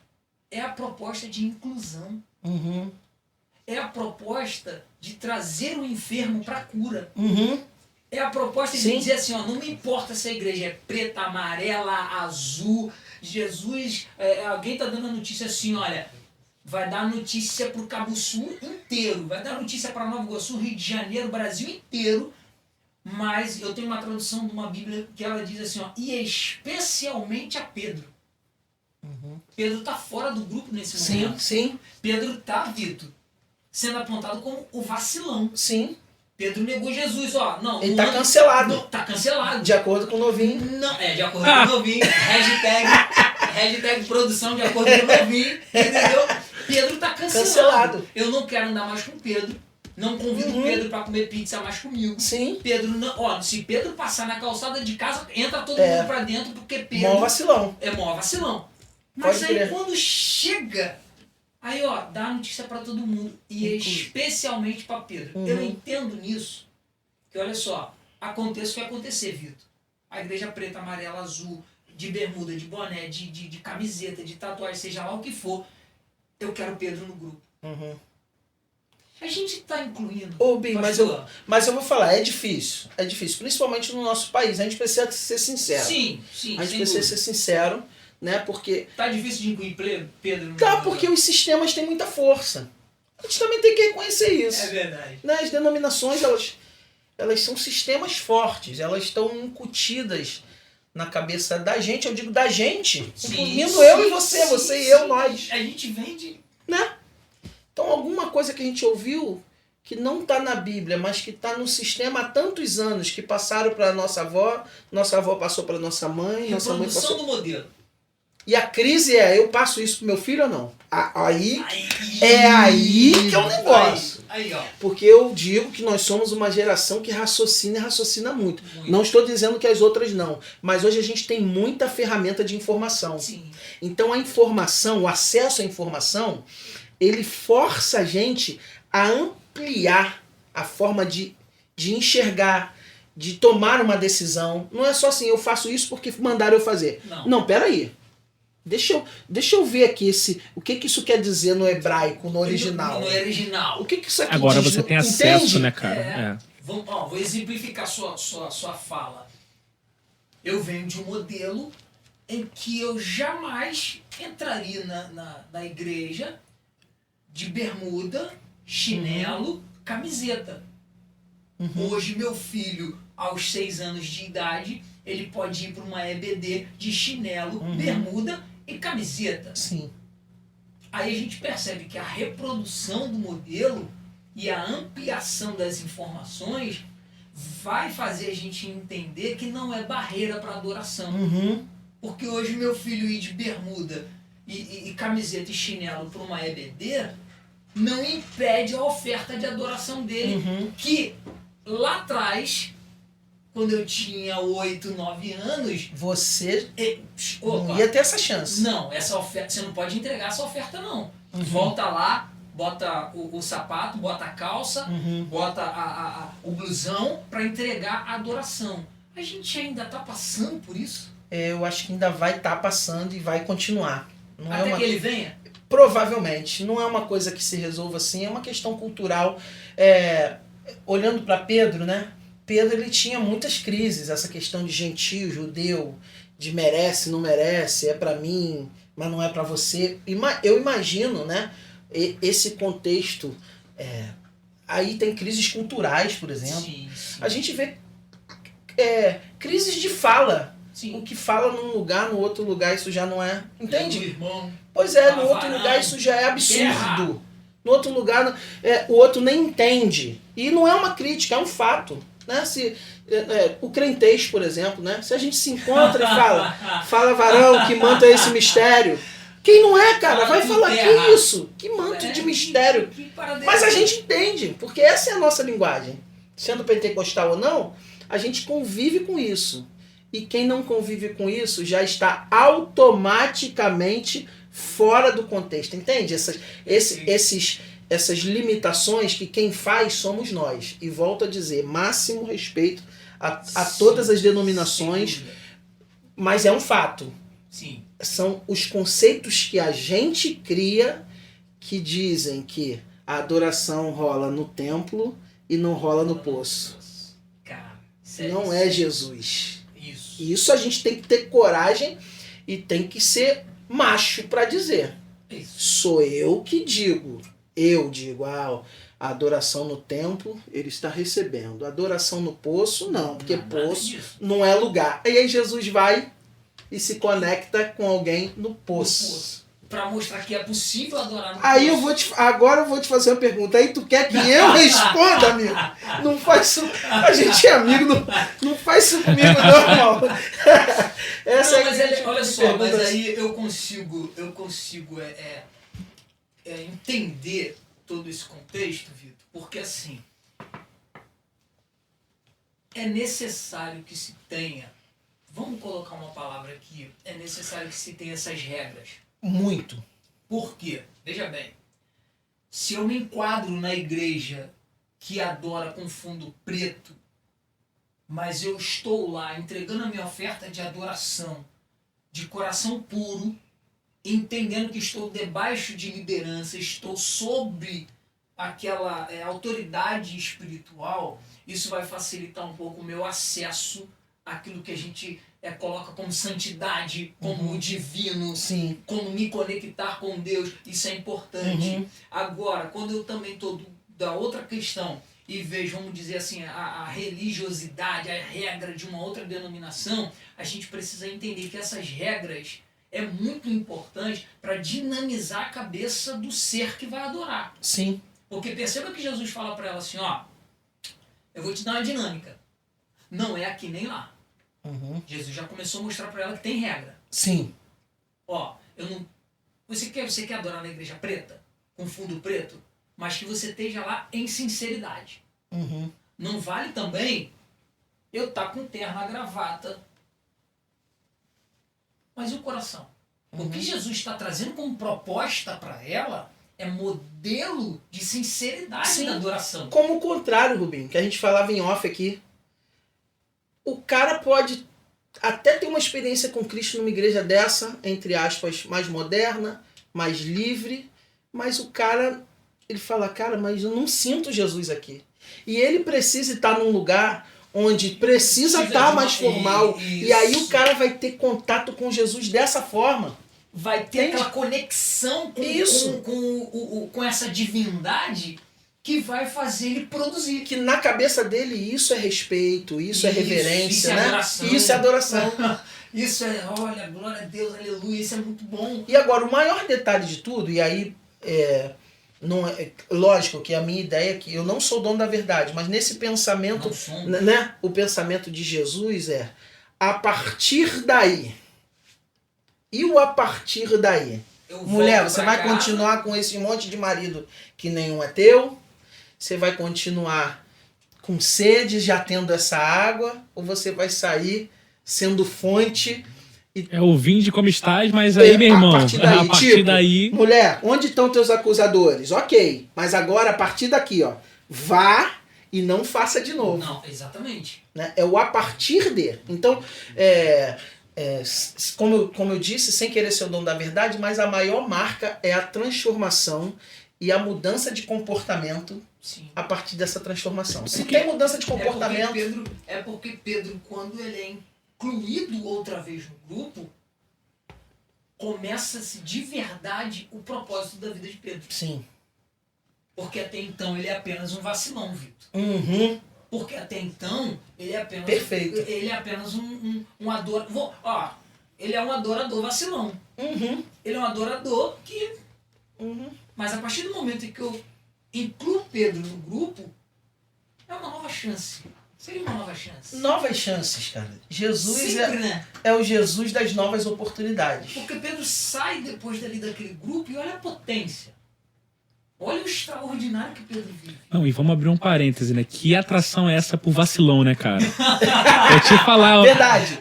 é a proposta de inclusão. É a proposta de trazer o enfermo para a cura. É a proposta de dizer assim, não me importa se a igreja é preta, amarela, azul, Jesus, alguém está dando a notícia assim, olha, vai dar notícia para o Cabo Sul inteiro, vai dar notícia para Nova Iguaçu, Rio de Janeiro, Brasil inteiro, mas eu tenho uma tradução de uma Bíblia que ela diz assim, e especialmente a Pedro. Pedro está fora do grupo nesse momento. Sim. Pedro está, Vitor, sendo apontado como o vacilão. Sim. Pedro negou Jesus, ele está cancelado. Tá cancelado. De acordo com o Novinho. Não, de acordo com o Novinho. Hashtag produção de acordo com o Novinho. Entendeu? Pedro tá cancelado. Eu não quero andar mais com Pedro. Não convido Pedro para comer pizza mais comigo. Sim. Pedro não. Se Pedro passar na calçada de casa, entra todo mundo pra dentro, porque Pedro. Mó vacilão. É mó vacilão. Mas aí quando chega, aí dá a notícia para todo mundo. E especialmente para Pedro. Eu entendo nisso. Que olha só, aconteça o que acontecer, Vitor. a igreja preta, amarela, azul, de bermuda, de boné, de camiseta, de tatuagem, seja lá o que for, eu quero Pedro no grupo. Uhum. A gente tá incluindo. Ô, Bim, mas pastor. eu vou falar, é difícil, principalmente no nosso país, a gente precisa ser sincero. Sim, A gente precisa ser sincero, né, porque... Tá difícil de incluir Pedro no Tá, grupo. porque os sistemas têm muita força. A gente também tem que reconhecer isso. É verdade. Né? As denominações, elas são sistemas fortes, elas estão incutidas na cabeça da gente, eu digo da gente, incluindo eu e você, você e eu, nós. A gente vende. Né? Então alguma coisa que a gente ouviu que não está na Bíblia, mas que está no sistema há tantos anos, que passaram para nossa avó passou para nossa mãe passou... Reprodução do modelo. E a crise é, eu passo isso pro meu filho ou não? Aí é aí que é o negócio. Aí, ó. Porque eu digo que nós somos uma geração que raciocina e raciocina muito. Não estou dizendo que as outras não. Mas hoje a gente tem muita ferramenta de informação. Sim. Então a informação, o acesso à informação, ele força a gente a ampliar a forma de enxergar, de tomar uma decisão. Não é só assim, eu faço isso porque mandaram eu fazer. Não, peraí. Deixa eu ver aqui o que isso quer dizer no hebraico, no original. No original. O que isso aqui Agora diz? você tem Entende? acesso, né, cara? Vou exemplificar sua fala. Eu venho de um modelo em que eu jamais entraria na igreja de bermuda, chinelo, camiseta. Hoje meu filho, aos 6 anos de idade, ele pode ir para uma EBD de chinelo, bermuda e camiseta. Sim. Aí a gente percebe que a reprodução do modelo e a ampliação das informações vai fazer a gente entender que não é barreira para adoração. Porque hoje meu filho ir de bermuda e camiseta e chinelo para uma EBD não impede a oferta de adoração dele, que lá atrás, quando eu tinha 8, 9 anos... Você não ia ter essa chance. Não, essa oferta, você não pode entregar essa oferta, não. Volta lá, bota o sapato, bota a calça, bota o blusão para entregar a adoração. A gente ainda está passando por isso? Eu acho que ainda vai estar passando e vai continuar. Não Até que ele venha? Provavelmente. Não é uma coisa que se resolva assim, é uma questão cultural. Olhando para Pedro, né? Pedro, ele tinha muitas crises, essa questão de gentio, judeu, de merece, não merece, é para mim, mas não é para você. Eu imagino, né, esse contexto, aí tem crises culturais, por exemplo. Sim. A gente vê crises de fala. Sim. O que fala num lugar, no outro lugar, isso já não é... Entende? Irmão. Pois é, no outro lugar isso já é absurdo. No outro lugar, o outro nem entende. E não é uma crítica, é um fato. Né? O crentez, por exemplo, né? Se a gente se encontra e fala varão, que manto é esse mistério? Quem não é, cara, vai falar que isso? Que manto de mistério? Mas a gente entende, porque essa é a nossa linguagem. Sendo pentecostal ou não, a gente convive com isso. E quem não convive com isso já está automaticamente fora do contexto, entende? Essas limitações que quem faz somos nós. E volto a dizer, máximo respeito a todas as denominações, mas é um fato. Sim. São os conceitos que a gente cria que dizem que a adoração rola no templo e não rola no poço. Cara, não é Jesus. Isso. E isso a gente tem que ter coragem e tem que ser macho para dizer. Isso. Sou eu que digo. Eu digo, a adoração no templo, ele está recebendo. A adoração no poço, não, porque poço não é lugar. E aí Jesus vai e se conecta com alguém no poço. Para mostrar que é possível adorar no aí poço. Agora eu vou te fazer uma pergunta. Aí tu quer que eu responda, amigo? Não faz isso. A gente é amigo, não faz isso comigo, não. Olha só, mas aí eu consigo entender todo esse contexto, Vitor, porque assim, é necessário que se tenha, vamos colocar uma palavra aqui, é necessário que se tenha essas regras. Muito. Por quê? Veja bem, se eu me enquadro na igreja que adora com fundo preto, mas eu estou lá entregando a minha oferta de adoração, de coração puro, entendendo que estou debaixo de liderança, estou sob aquela autoridade espiritual, isso vai facilitar um pouco o meu acesso àquilo que a gente coloca como santidade, como o divino, Sim. como me conectar com Deus, isso é importante. Agora, quando eu também estou da outra questão e vejo, vamos dizer assim, a religiosidade, a regra de uma outra denominação, a gente precisa entender que essas regras é muito importante para dinamizar a cabeça do ser que vai adorar. Sim. Porque perceba que Jesus fala para ela assim, ó, eu vou te dar uma dinâmica. Não é aqui nem lá. Jesus já começou a mostrar para ela que tem regra. Sim. Ó, eu não... Você quer adorar na igreja preta? Com fundo preto? Mas que você esteja lá em sinceridade. Não vale também eu estar com terno, gravata. Mas e o coração? O que Jesus está trazendo como proposta para ela é modelo de sinceridade da adoração. Como o contrário, Rubinho, que a gente falava em off aqui. O cara pode até ter uma experiência com Cristo numa igreja dessa, entre aspas, mais moderna, mais livre, mas o cara, ele fala, cara, mas eu não sinto Jesus aqui. E ele precisa estar num lugar onde precisa estar mais formal. E aí o cara vai ter contato com Jesus dessa forma. Vai ter aquela conexão com essa divindade que vai fazer ele produzir. Que na cabeça dele isso é respeito, isso é reverência, isso é né? adoração. Isso é adoração. Isso é, olha, glória a Deus, aleluia, isso é muito bom. E agora, o maior detalhe de tudo, e aí, não é, lógico que a minha ideia é que eu não sou dono da verdade, mas nesse pensamento, né, o pensamento de Jesus é, a partir daí, e o a partir daí? Mulher, você vai continuar com esse monte de marido que nenhum é teu? Você vai continuar com sede, já tendo essa água? Ou você vai sair sendo fonte? É o vinde como estás, mas aí, meu irmão, a partir daí... Mulher, onde estão teus acusadores? Ok, mas agora a partir daqui, ó, vá e não faça de novo. Não, exatamente. Né? É o a partir de. Então, como eu disse, sem querer ser o dono da verdade, mas a maior marca é a transformação e a mudança de comportamento. Sim. A partir dessa transformação. Se tem mudança de comportamento... É porque Pedro, quando ele é incluído outra vez no grupo, começa-se de verdade o propósito da vida de Pedro. Sim. Porque até então ele é apenas um vacilão, Vitor. Porque até então ele é apenas... Perfeito. Ele é apenas um adorador... Ó, ele é um adorador vacilão. Ele é um adorador que... Mas a partir do momento em que eu incluo Pedro no grupo, é uma nova chance. Seria uma nova chance. Novas chances, cara. Jesus sempre, né? É o Jesus das novas oportunidades. Porque Pedro sai depois dali daquele grupo e olha a potência. Olha o extraordinário que Pedro vive. Não, e vamos abrir um parêntese, né? Que atração é essa pro vacilão, né, cara? Vou te falar, ó. Verdade.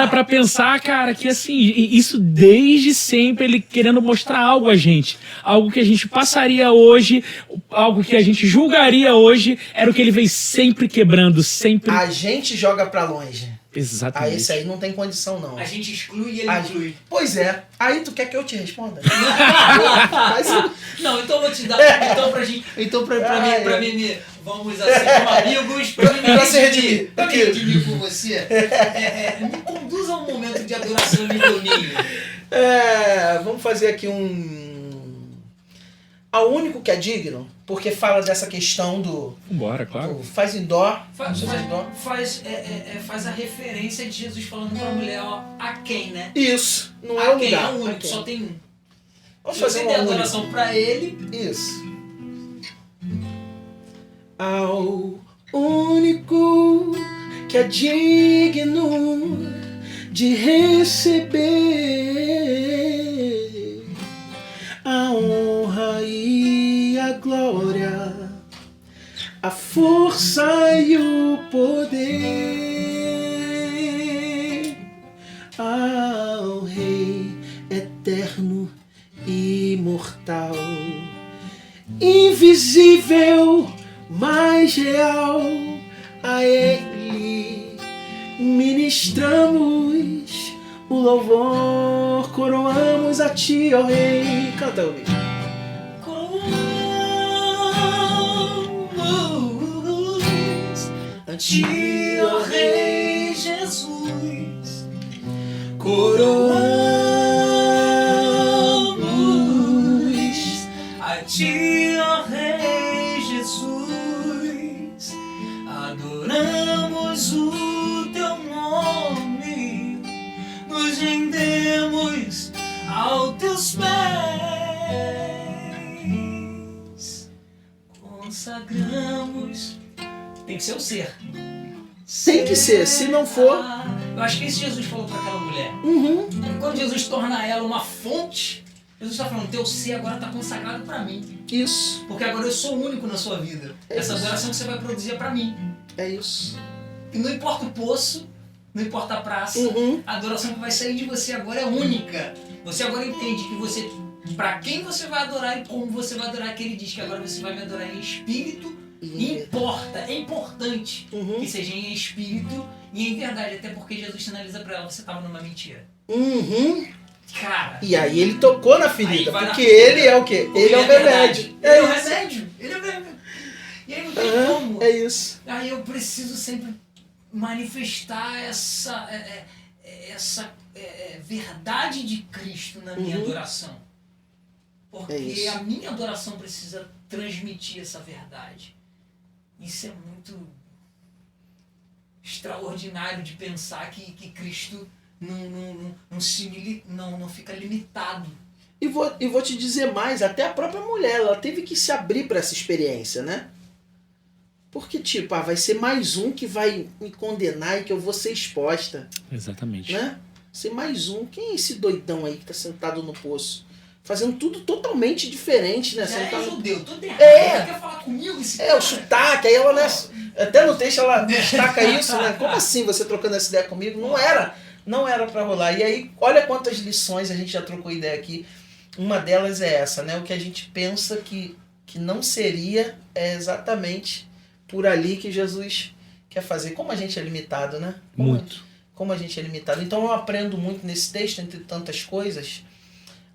Pra pensar, cara, que assim, isso desde sempre ele querendo mostrar algo a gente. Algo que a gente passaria hoje, algo que a gente julgaria hoje, era o que ele veio sempre quebrando, sempre... A gente joga pra longe. Exatamente. Aí esse aí não tem condição, não. A gente exclui e ele inclui. Pois é. Aí tu quer que eu te responda? Não, então eu vou te dar. Então pra gente. Então pra mim, vamos assim, como amigos, pra mim me redimir com você. Me conduz a um momento de adoração nível ninho. Vamos fazer aqui ao único que é digno, porque fala dessa questão do... Bora, claro. Faz em dó. Faz a referência de Jesus falando pra mulher, ó, a quem, né? Isso, não é o lugar. É o único, só tem um. Vamos fazer uma adoração pra ele. Isso. Ao único que é digno de receber a honra e a glória, a força e o poder, ao Rei eterno, imortal, invisível, mas real, a Ele Ministramos o louvor, coroamos a ti, ó Rei. Canta, Rei. Coroamos a ti, ó Rei Jesus. Coroamos a ti, ó Rei Jesus. Adoramos o teu nome, nos rendemos aos teus pés, consagramos. Tem que ser o ser. Tem que ser, se não for... Eu acho que isso Jesus falou para aquela mulher. Uhum. Quando Jesus torna ela uma fonte, Jesus está falando, teu ser agora está consagrado para mim. Isso. Porque agora eu sou único na sua vida. É Essa isso. adoração que você vai produzir é para mim. É isso. E não importa o poço, não importa a praça, Uhum. a adoração que vai sair de você agora é única. Você agora entende que você, para quem você vai adorar e como você vai adorar, que ele diz que agora você vai me adorar em espírito. E importa, é importante Uhum. que seja em espírito e em verdade, até porque Jesus sinaliza para ela, você estava numa mentira. Uhum. Cara. E aí ele tocou na Aí ferida, vai na porque ferida. ele é o quê? Porque Ele é o verdade. remédio. Ele é o isso. remédio. Ele é o remédio. E aí não tem Uhum. como. É isso. Aí eu preciso sempre manifestar essa verdade de Cristo na minha Uhum. adoração. Porque É isso. a minha adoração precisa transmitir essa verdade. Isso é muito extraordinário de pensar que Cristo não fica limitado. E vou te dizer mais, até a própria mulher, ela teve que se abrir para essa experiência, né? Porque, tipo, vai ser mais um que vai me condenar e que eu vou ser exposta, Exatamente. né? Ser mais um. Quem é esse doidão aí que tá sentado no poço? Fazendo tudo totalmente diferente, né? Já é Sentado... judeu, tudo errado. É. Ele quer falar comigo esse É, cara? o sotaque, aí ela, né? Até no texto ela destaca isso, né? Como assim você trocando essa ideia comigo? Não era pra rolar. E aí, olha quantas lições a gente já trocou ideia aqui. Uma delas é essa, né? O que a gente pensa que não seria é exatamente por ali que Jesus quer fazer. Como a gente é limitado, né? Como a gente é limitado. Então eu aprendo muito nesse texto, entre tantas coisas,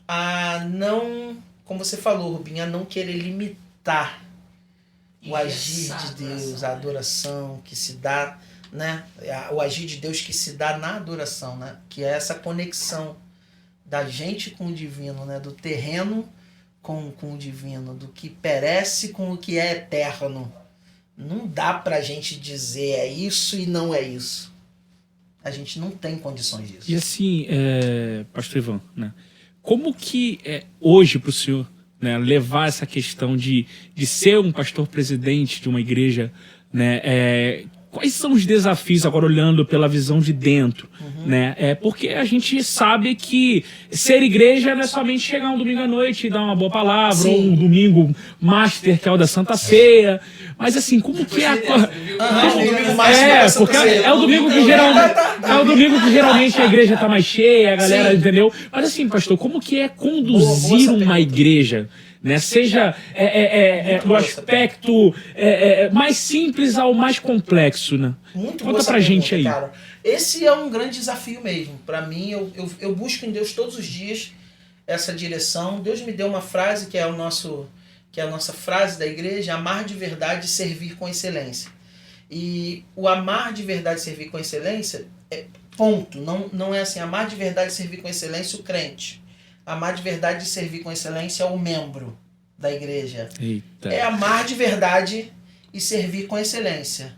a não, como você falou, Rubinho, a não querer limitar o agir de Deus, a adoração que se dá, né? O agir de Deus que se dá na adoração, né? Que é essa conexão da gente com o divino, né? Do terreno com o divino, do que perece com o que é eterno. Não dá pra gente dizer é isso e não é isso. A gente não tem condições disso. E assim, pastor Ivan, né? Como que é hoje para o senhor, né, levar essa questão de ser um pastor presidente de uma igreja, né? Quais são os desafios agora olhando pela visão de dentro, né? Porque a gente sabe que ser igreja não é somente chegar um domingo à noite e dar uma boa palavra, Sim. ou um domingo master, que é o da Santa Ceia. Mas assim, como que é domingo master, porque é o domingo que geralmente a igreja tá mais cheia, a galera, Sim. entendeu? Mas assim, pastor, como que é Boa conduzir essa uma pergunta. igreja, né? Seja do aspecto mais simples ao mais complexo, né? Muito boa Conta essa pra gente pergunta, aí. cara. Esse é um grande desafio mesmo. Para mim, eu busco em Deus todos os dias essa direção. Deus me deu uma frase que é a nossa frase da igreja: amar de verdade e servir com excelência. E o amar de verdade e servir com excelência é ponto. Não é assim, amar de verdade e servir com excelência o crente. Amar de verdade e servir com excelência o membro da igreja. Eita. É amar de verdade e servir com excelência.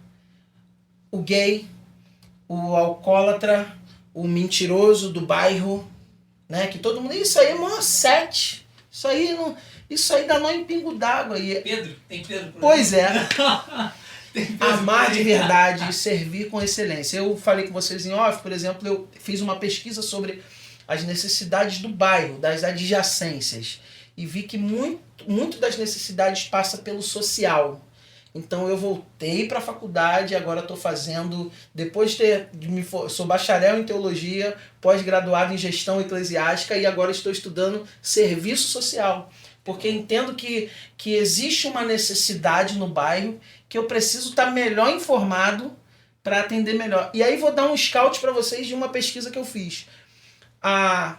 O gay, o alcoólatra, o mentiroso do bairro, né? Que todo mundo... Isso aí é mó sete. Isso aí dá nó em pingo d'água. Pedro, tem Pedro por Pois aí. é. Tem Pedro Amar por de aí. verdade e servir com excelência. Eu falei com vocês em off, por exemplo, eu fiz uma pesquisa sobre as necessidades do bairro, das adjacências. E vi que muito das necessidades passa pelo social. Então eu voltei para a faculdade, agora estou fazendo, depois sou bacharel em teologia, pós-graduado em gestão eclesiástica e agora estou estudando serviço social. Porque entendo que existe uma necessidade no bairro que eu preciso estar melhor informado para atender melhor. E aí vou dar um scout para vocês de uma pesquisa que eu fiz. Há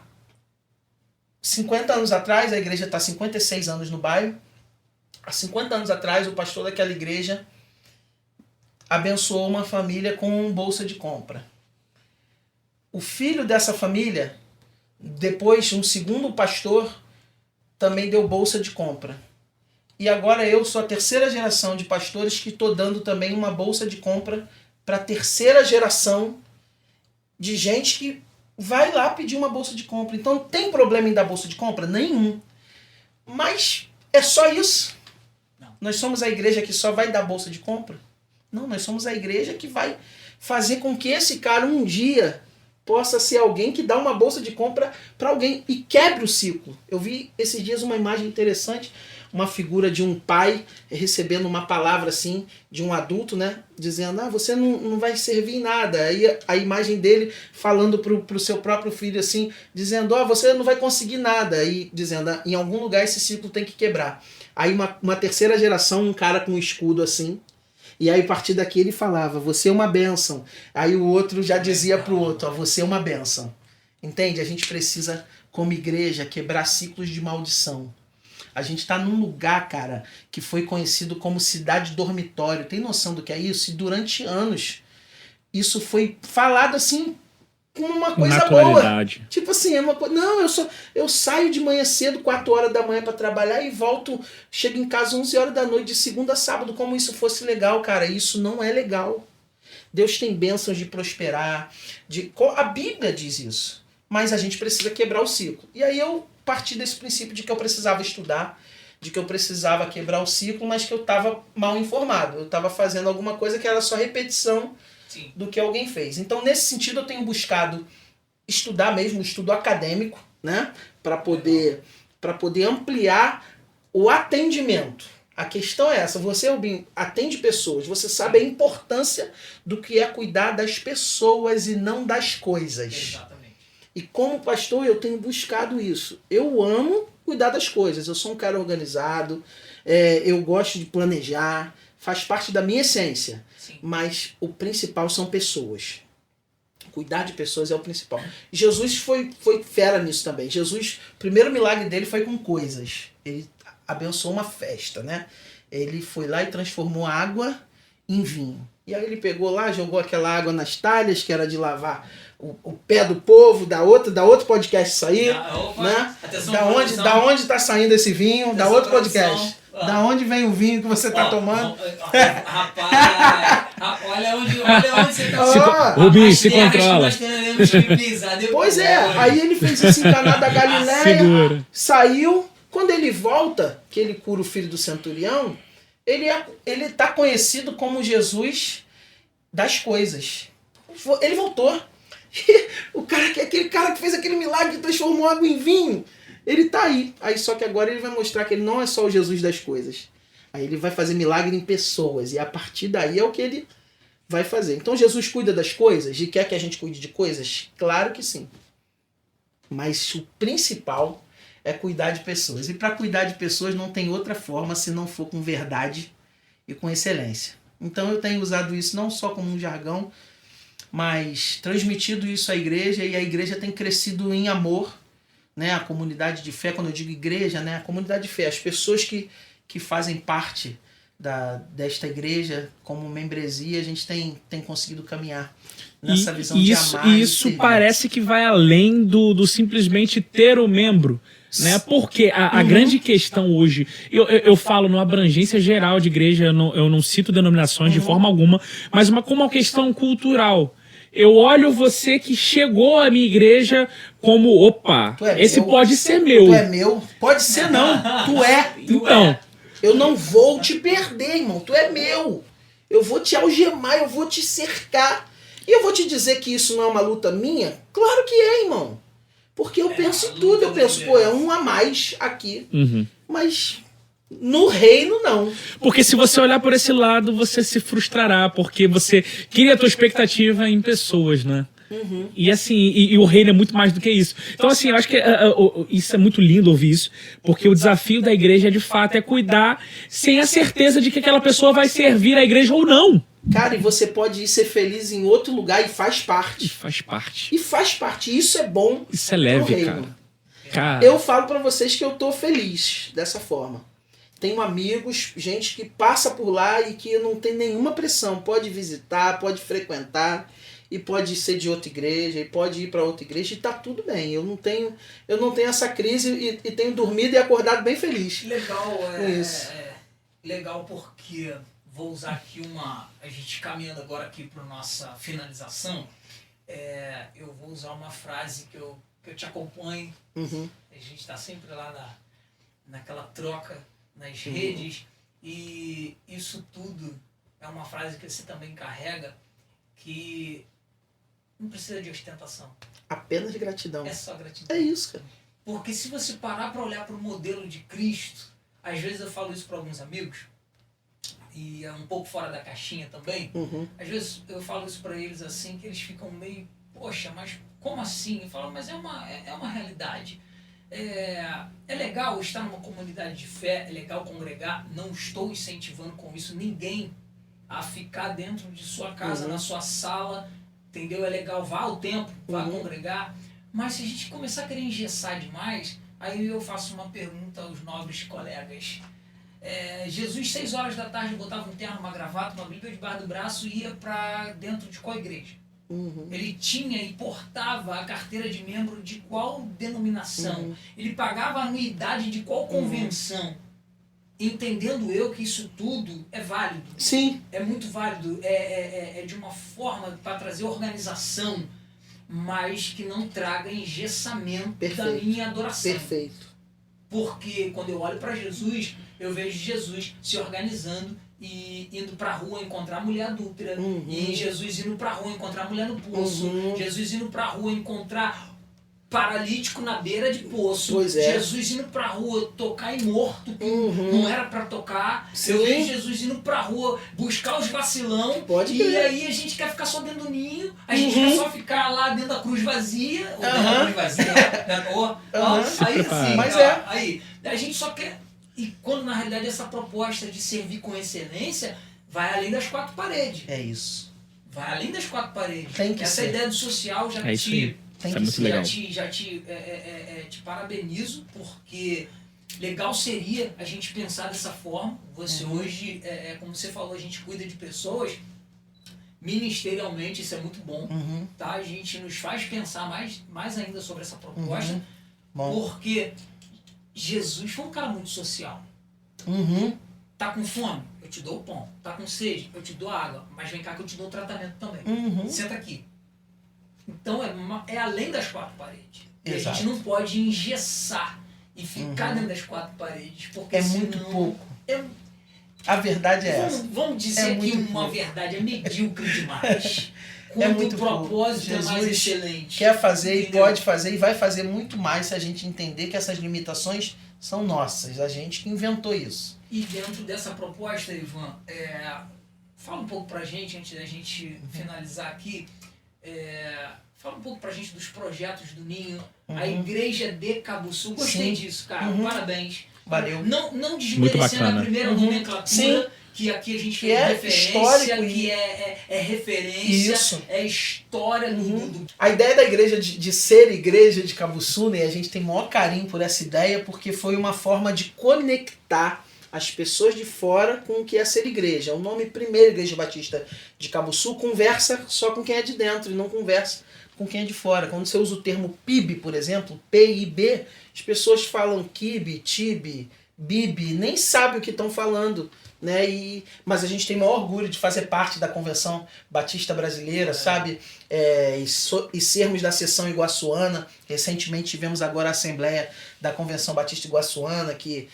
50 anos atrás, a igreja está 56 anos no bairro. Há 50 anos atrás, o pastor daquela igreja abençoou uma família com bolsa de compra. O filho dessa família, depois um segundo pastor, também deu bolsa de compra. E agora eu sou a terceira geração de pastores que estou dando também uma bolsa de compra para a terceira geração de gente que vai lá pedir uma bolsa de compra. Então tem problema em dar bolsa de compra? Nenhum. Mas é só isso? Não. Nós somos a igreja que só vai dar bolsa de compra? Não, nós somos a igreja que vai fazer com que esse cara um dia possa ser alguém que dá uma bolsa de compra para alguém e quebre o ciclo. Eu vi esses dias uma imagem interessante, uma figura de um pai recebendo uma palavra assim de um adulto, né? Dizendo, você não vai servir em nada. Aí a imagem dele falando pro seu próprio filho assim, dizendo, você não vai conseguir nada. Aí dizendo, em algum lugar esse ciclo tem que quebrar. Aí uma terceira geração, um cara com um escudo assim, e aí a partir daqui ele falava, você é uma bênção. Aí o outro já dizia pro outro, você é uma bênção. Entende? A gente precisa, como igreja, quebrar ciclos de maldição. A gente está num lugar, cara, que foi conhecido como cidade dormitório. Tem noção do que é isso? E durante anos, isso foi falado assim, como uma coisa boa. Tipo assim, é uma coisa... Não, eu saio de manhã cedo, 4 horas da manhã para trabalhar e volto, chego em casa 11 horas da noite, de segunda a sábado, como isso fosse legal, cara. Isso não é legal. Deus tem bênçãos de prosperar. A Bíblia diz isso. Mas a gente precisa quebrar o ciclo. E aí eu parti desse princípio de que eu precisava estudar, de que eu precisava quebrar o ciclo, mas que eu estava mal informado. Eu estava fazendo alguma coisa que era só repetição do que alguém fez. Então, nesse sentido, eu tenho buscado estudar mesmo, estudo acadêmico, né? Para poder ampliar o atendimento. A questão é essa, você atende pessoas, você sabe a importância do que é cuidar das pessoas e não das coisas. Exatamente. E como pastor, eu tenho buscado isso. Eu amo cuidar das coisas. Eu sou um cara organizado, eu gosto de planejar, faz parte da minha essência. Sim. Mas o principal são pessoas. Cuidar de pessoas é o principal. Jesus foi fera nisso também. Jesus, o primeiro milagre dele foi com coisas. Ele abençoou uma festa, né? Ele foi lá e transformou água em vinho. E aí ele pegou lá, jogou aquela água nas talhas, que era de lavar o pé do povo, da outro podcast sair, né? Da onde tá saindo esse vinho, da outro podcast. Da onde vem o vinho que você tá tomando? Rapaz, olha onde você tá. Rubinho, se controla. Pois é, aí ele fez isso em Caná da Galileia, saiu, quando ele volta, que ele cura o filho do centurião, ele tá conhecido como Jesus das coisas. Ele voltou. Aquele cara que fez aquele milagre que transformou água em vinho, ele tá aí. Só que agora ele vai mostrar que ele não é só o Jesus das coisas. Aí ele vai fazer milagre em pessoas. E a partir daí é o que ele vai fazer. Então Jesus cuida das coisas? E quer que a gente cuide de coisas? Claro que sim. Mas o principal é cuidar de pessoas. E para cuidar de pessoas não tem outra forma se não for com verdade e com excelência. Então eu tenho usado isso não só como um jargão, mas transmitido isso à igreja, e a igreja tem crescido em amor, né? A comunidade de fé, quando eu digo igreja, né? A comunidade de fé, as pessoas que fazem parte desta igreja como membresia, a gente tem conseguido caminhar nessa visão de amar. E isso parece que vai além do simplesmente ter o membro, né? Porque a grande questão hoje, eu falo numa abrangência geral de igreja, eu não cito denominações de forma alguma, mas como uma questão cultural. Eu olho você que chegou à minha igreja como, opa, esse meu, pode ser meu. Tu é meu? Pode ser não, tu é. Então. Eu não vou te perder, irmão, tu é meu. Eu vou te algemar, eu vou te cercar. E eu vou te dizer que isso não é uma luta minha? Claro que é, irmão. Porque eu penso em tudo, eu penso, é um a mais aqui. Uhum. Mas no reino, não. Porque se você olhar por esse lado, você se frustrará, porque você cria a tua expectativa em pessoas, né? Uhum. E assim, e o reino é muito mais do que isso. Então assim, eu acho que isso é muito lindo ouvir isso, porque o desafio da igreja de fato é cuidar sem a certeza de que aquela pessoa vai servir a igreja ou não. Cara, e você pode ir ser feliz em outro lugar e faz E parte. faz parte. E faz parte. Isso é bom. Isso é pro leve, reino. Cara. Eu falo pra vocês que eu tô feliz dessa forma. Tenho amigos, gente que passa por lá e que não tem nenhuma pressão. Pode visitar, pode frequentar, e pode ser de outra igreja, e pode ir para outra igreja, e tá tudo bem. Eu não tenho essa crise e tenho dormido e acordado bem feliz. Legal, com isso. Legal porque vou usar aqui a gente caminhando agora aqui para nossa finalização, eu vou usar uma frase que eu te acompanho. Uhum. A gente está sempre lá naquela troca nas redes, e isso tudo é uma frase que você também carrega, que não precisa de ostentação. Apenas gratidão. É só gratidão. É isso, cara. Porque se você parar para olhar para o modelo de Cristo, às vezes eu falo isso para alguns amigos, e é um pouco fora da caixinha também, às vezes eu falo isso para eles assim, que eles ficam meio, poxa, mas como assim? Eu falo, mas é uma realidade. É legal estar numa comunidade de fé, é legal congregar, não estou incentivando com isso ninguém a ficar dentro de sua casa, na sua sala, entendeu? É legal, vá ao templo, vá congregar, mas se a gente começar a querer engessar demais, aí eu faço uma pergunta aos nobres colegas. Jesus, 6 horas da tarde, botava um terno, uma gravata, uma bíblia debaixo do braço e ia para dentro de qual igreja? Ele tinha e portava a carteira de membro de qual denominação? Ele pagava a anuidade de qual convenção? Entendendo eu que isso tudo é válido. Sim. É muito válido. É de uma forma para trazer organização, mas que não traga engessamento da minha adoração. Perfeito. Porque quando eu olho para Jesus, eu vejo Jesus se organizando e indo para a rua encontrar a mulher adúltera, e Jesus indo para a rua encontrar a mulher no poço, Jesus indo para a rua encontrar paralítico na beira de poço, Jesus indo para a rua tocar em morto, não era para tocar. Eu vejo Jesus indo para a rua buscar os vacilão, aí a gente quer ficar só dentro do ninho, a gente quer só ficar lá dentro da cruz vazia, ou dentro da cruz vazia, aí assim, mas aí a gente só quer. E quando na realidade essa proposta de servir com excelência vai além das 4 paredes. É isso. Vai além das 4 paredes. Tem que essa ser. ideia do social já isso aí. Isso é muito legal. te parabenizo, porque legal seria a gente pensar dessa forma. Você hoje, como você falou, a gente cuida de pessoas ministerialmente, isso é muito bom. Tá? A gente nos faz pensar mais ainda sobre essa proposta, porque Jesus foi um cara muito social. Tá com fome? Eu te dou o pão. Tá com sede? Eu te dou a água. Mas vem cá que eu te dou o tratamento também. Senta aqui. Então é além das 4 paredes. E a gente não pode engessar e ficar dentro das 4 paredes. Porque muito pouco. A verdade é essa. Vamos dizer que uma verdade é medíocre demais. Quando muito o propósito Jesus é mais excelente. Quer fazer e pode fazer e vai fazer muito mais se a gente entender que essas limitações são nossas. A gente que inventou isso. E dentro dessa proposta, Ivan, fala um pouco pra gente, antes da gente finalizar aqui, fala um pouco pra gente dos projetos do Ninho, a Igreja de Cabuçu. Gostei disso, cara. Parabéns. Valeu. Não desmerecendo a primeira nomenclatura, que aqui a gente fez referência, que é referência, Isso. é história do... A ideia da igreja de ser igreja de Cabuçu, né, a gente tem maior carinho por essa ideia, porque foi uma forma de conectar as pessoas de fora com o que é ser igreja. O nome Primeira Igreja Batista de Cabuçu conversa só com quem é de dentro e não conversa com quem é de fora. Quando você usa o termo PIB, por exemplo, PIB, as pessoas falam Kibe, Tibe, Bibi, nem sabem o que estão falando, né? Mas a gente tem o maior orgulho de fazer parte da Convenção Batista Brasileira, sabe? E sermos da seção iguaçuana. Recentemente tivemos agora a Assembleia da Convenção Batista Iguaçuana, que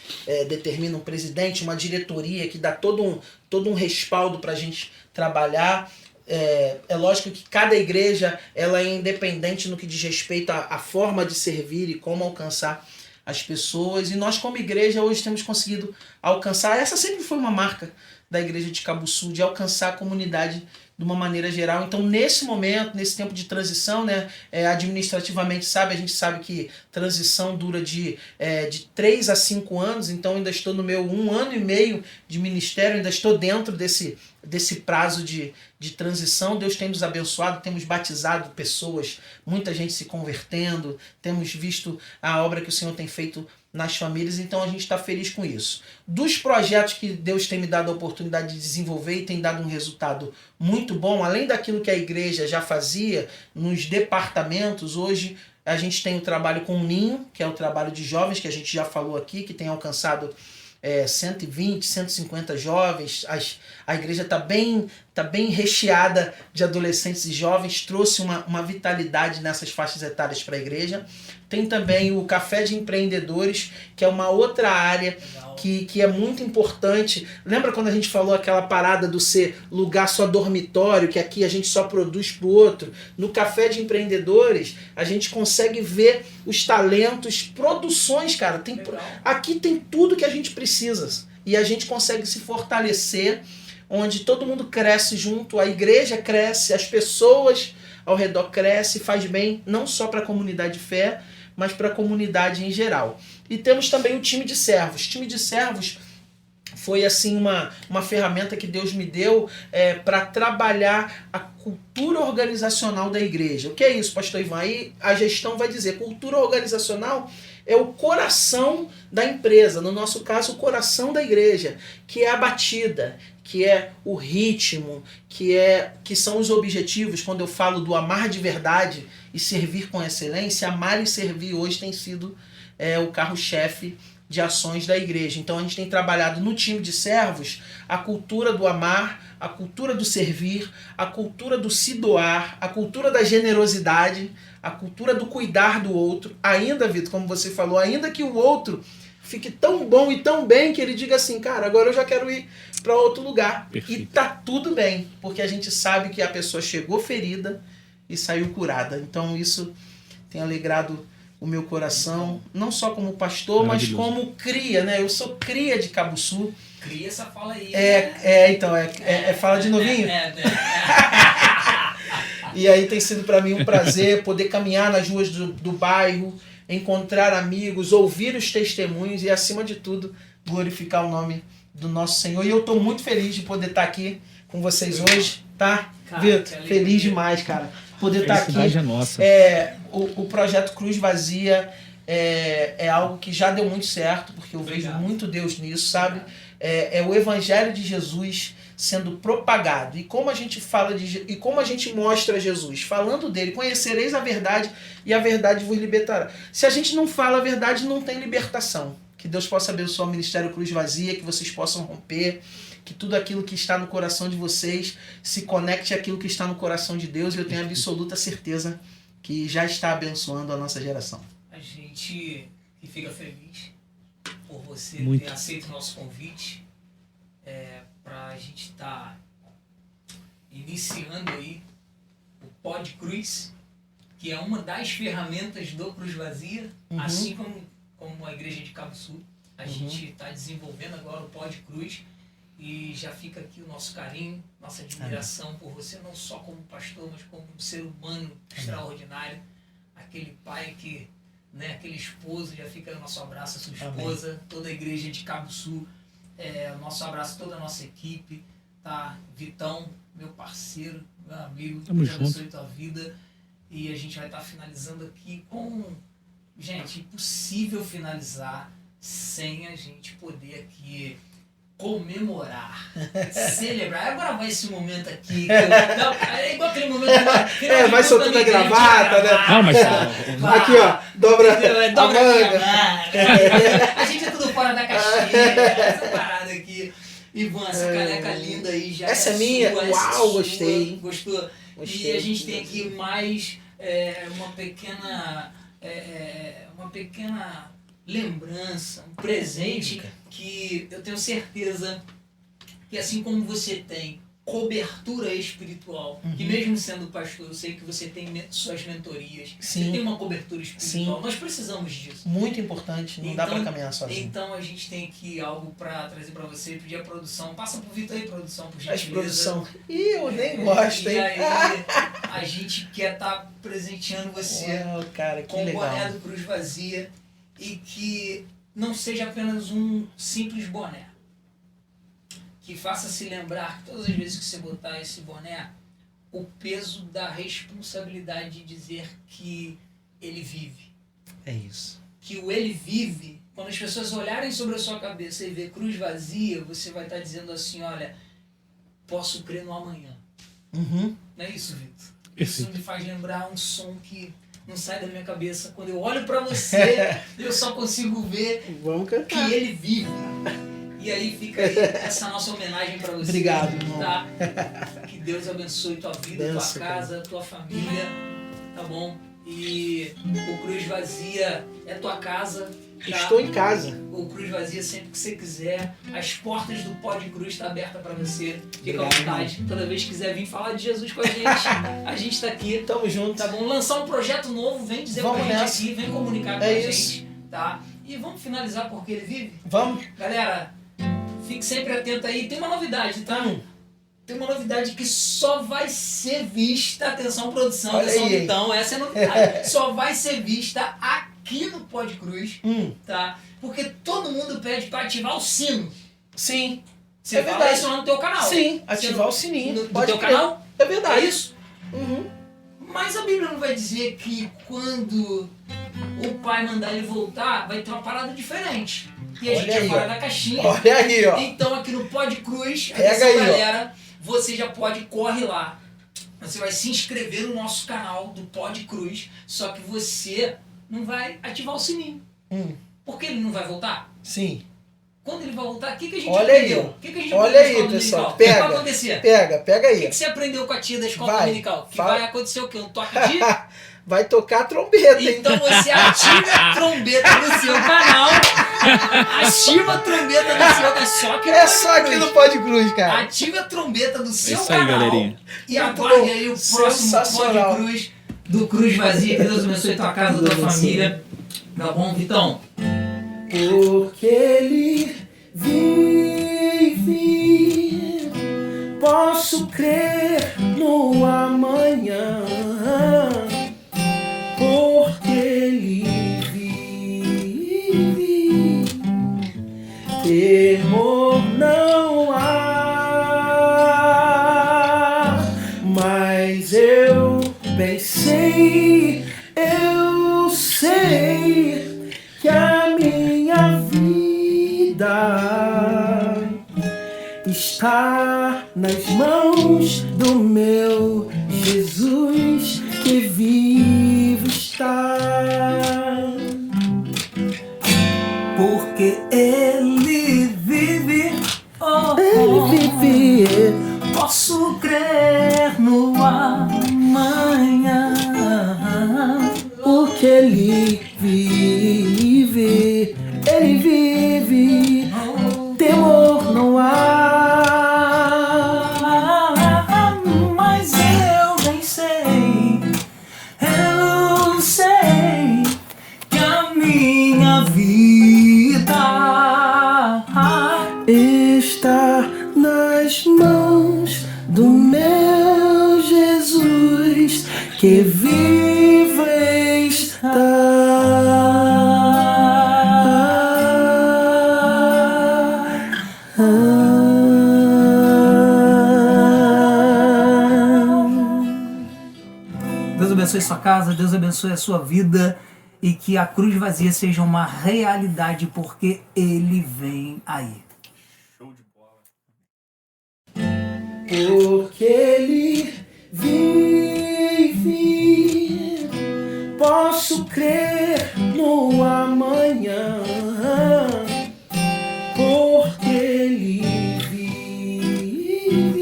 determina um presidente, uma diretoria, que dá todo um respaldo para a gente trabalhar. É lógico que cada igreja ela é independente no que diz respeito à forma de servir e como alcançar as pessoas, e nós como igreja hoje temos conseguido alcançar, essa sempre foi uma marca da igreja de Cabuçu, de alcançar a comunidade de uma maneira geral. Então, nesse momento, nesse tempo de transição, né, administrativamente, a gente sabe que transição dura de 3 a 5 anos, então ainda estou no meu 1 ano e meio de ministério, ainda estou dentro desse prazo de transição. Deus tem nos abençoado, temos batizado pessoas, muita gente se convertendo, temos visto a obra que o Senhor tem feito nas famílias, então a gente está feliz com isso. Dos projetos que Deus tem me dado a oportunidade de desenvolver e tem dado um resultado muito bom, além daquilo que a igreja já fazia nos departamentos, hoje a gente tem o trabalho com o Ninho, que é o trabalho de jovens, que a gente já falou aqui, que tem alcançado 120, 150 jovens. A igreja está bem recheada de adolescentes e jovens, trouxe uma vitalidade nessas faixas etárias para a igreja. Tem também o Café de Empreendedores, que é uma outra área que é muito importante. Lembra quando a gente falou aquela parada do ser lugar só dormitório, que aqui a gente só produz para o outro? No Café de Empreendedores, a gente consegue ver os talentos, produções, cara. Aqui tem tudo que a gente precisa. E a gente consegue se fortalecer, onde todo mundo cresce junto, a igreja cresce, as pessoas ao redor crescem, faz bem, não só para a comunidade de fé, mas para a comunidade em geral. E temos também o time de servos. O time de servos foi assim uma ferramenta que Deus me deu para trabalhar a cultura organizacional da igreja. O que é isso, pastor Ivan? Aí a gestão vai dizer, cultura organizacional é o coração da empresa, no nosso caso o coração da igreja, que é a batida, que é o ritmo, que são os objetivos. Quando eu falo do amar de verdade e servir com excelência, amar e servir hoje tem sido o carro-chefe de ações da igreja. Então a gente tem trabalhado no time de servos a cultura do amar, a cultura do servir, a cultura do se doar, a cultura da generosidade, a cultura do cuidar do outro. Ainda, Vitor, como você falou, ainda que o outro fique tão bom e tão bem que ele diga assim, cara, agora eu já quero ir para outro lugar. Perfeito. E tá tudo bem, porque a gente sabe que a pessoa chegou ferida e saiu curada. Então isso tem alegrado o meu coração, não só como pastor, mas como cria, né? Eu sou cria de Cabuçu. Cria essa fala aí. Então, fala de novinho? E aí tem sido para mim um prazer poder caminhar nas ruas do bairro, encontrar amigos, ouvir os testemunhos e, acima de tudo, glorificar o nome do nosso Senhor. E eu estou muito feliz de poder estar aqui com vocês hoje, tá? Vitor, feliz demais, cara. Poder estar aqui. É nossa. O projeto Cruz Vazia é algo que já deu muito certo, porque eu vejo muito Deus nisso, sabe? É o Evangelho de Jesus sendo propagado. E como a gente fala e como a gente mostra Jesus? Falando dele, conhecereis a verdade e a verdade vos libertará. Se a gente não fala a verdade, não tem libertação. Que Deus possa abençoar o Ministério Cruz Vazia, que vocês possam romper, que tudo aquilo que está no coração de vocês se conecte àquilo que está no coração de Deus, e eu tenho absoluta certeza que já está abençoando a nossa geração. A gente fica feliz por você muito ter aceito o nosso convite para a gente estar iniciando aí o Pod Cruz, que é uma das ferramentas do Cruz Vazia, assim como a igreja de Cabuçu. A gente está desenvolvendo agora o Pod Cruz, e já fica aqui o nosso carinho, nossa admiração por você, não só como pastor, mas como um ser humano extraordinário. Aquele pai que, né, aquele esposo, já fica o nosso abraço à sua esposa, toda a igreja de Cabuçu, o nosso abraço a toda a nossa equipe, tá? Vitão, meu parceiro, meu amigo, Tamo Deus abençoe junto. tua vida. E a gente vai estar finalizando aqui com... Gente, impossível finalizar sem a gente poder aqui comemorar, celebrar. Agora vai esse momento aqui. É igual aquele momento agora. Vai soltando a gravata, né? Não, mas aqui, ó, dobra a manga. A gente é tudo fora da caixinha. Essa parada aqui. Ivan, essa caneca linda aí já essa é minha? Sua, uau, gostei. Gostou? Gostei. E a gente tem aqui mais uma pequena lembrança, um presente que eu tenho certeza que, assim como você tem cobertura espiritual. Que mesmo sendo pastor, eu sei que você tem suas mentorias, Sim. você tem uma cobertura espiritual. Sim. Nós precisamos disso. Muito importante, não dá pra caminhar sozinho. Então a gente tem aqui algo pra trazer pra você, pedir a produção. Passa pro Vitor aí, produção, por As gentileza. produção. Ih, eu nem gosto, E hein? aí, a gente quer estar presenteando você Uau, cara, que com o legal. boné do Cruz Vazia e que não seja apenas um simples boné. Que faça se lembrar que todas as vezes que você botar esse boné, o peso da responsabilidade de dizer que ele vive. É isso. Que o ele vive, quando as pessoas olharem sobre a sua cabeça e ver Cruz Vazia, você vai estar dizendo assim, olha, posso crer no amanhã. Uhum. Não é isso, Vitor? Isso me faz lembrar um som que não sai da minha cabeça. Quando eu olho pra você, eu só consigo ver Vamos que cantar. ele vive. E aí fica aí essa nossa homenagem pra você. Obrigado, irmão. Tá? Que Deus abençoe tua vida, Benção, tua casa, tua família. Tá bom? E o Cruz Vazia é tua casa. Tá? Estou em casa. O Cruz Vazia sempre que você quiser. As portas do Pó de Cruz estão abertas para você. Fica à Obrigado, vontade. Toda vez que quiser vir falar de Jesus com a gente tá aqui. Tamo junto. Tá bom? Lançar um projeto novo, vem dizer Vamos pra gente nessa. aqui, vem comunicar com É a isso. gente. Tá? E vamos finalizar porque ele vive. Vamos. Galera, fique sempre atento aí. Tem uma novidade, tá? Hum. Tem uma novidade que só vai ser vista. Atenção, produção, Olha atenção, aí, hein? então, essa é a novidade. Só vai ser vista aqui no Pó de Cruz. Tá? Porque todo mundo pede para ativar o sino. Sim. Você É fala verdade. isso lá no teu canal. Sim, ativar o sininho. No Pode teu crer. canal? É verdade. É isso? Uhum. Mas a Bíblia não vai dizer que quando o pai mandar ele voltar, vai ter uma parada diferente. E a Olha gente aí, é fora ó. da caixinha. Olha aí, ó. Então aqui no Pó de Cruz, Pega atenção aí, ó. galera, você já pode, corre lá. Você vai se inscrever no nosso canal do Pó de Cruz, só que você não vai ativar o sininho. Por que ele não vai voltar? Sim. Quando ele vai voltar, o que a gente Olha aí, aprendeu? ó. O que a gente Olha aprendeu na aí, escola pessoal. dominical? O que vai Pega. acontecer? Pega O aí. que você aprendeu com a tia da escola Vai. dominical? Que Fala. vai acontecer o quê? Um toque de... Vai tocar trombeta, hein? Então você ativa a trombeta no seu canal. Ativa a trombeta no seu canal. Só que É só aqui no Pó de Cruz, cara. Ativa a trombeta do seu isso aí, canal. galerinha. E Muito aguarde bom. aí o próximo Pó Sensacional. de Cruz do Cruz Vazia. Que Deus abençoe tua casa, tua família. Tá bom, Vitão? Porque ele vive, posso crer no amanhã. Porque ele vive, temor não há. Mas eu bem sei, eu sei que a minha vida está nas mãos do meu Jesus que vivo está. Porque ele vive. Ele vive, Posso crer no amanhã. porque ele vive, ele vive, temor não há. Mas eu bem sei, eu sei que a minha vida Está nas mãos do meu Jesus que vive Deus abençoe sua casa, Deus abençoe a sua vida e que a Cruz Vazia seja uma realidade porque Ele vem aí. Porque ele vive, posso crer no amanhã. Porque ele vive,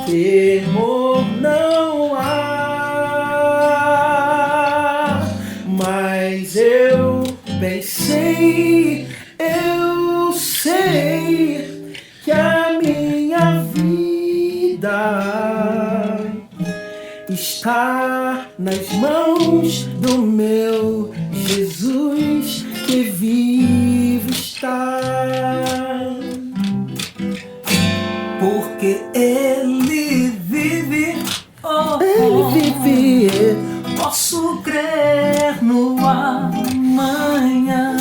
temor não há. Mas eu bem sei, eu sei que a minha está nas mãos do meu Jesus que vivo está. Porque Ele vive, Ele vive, posso crer no amanhã.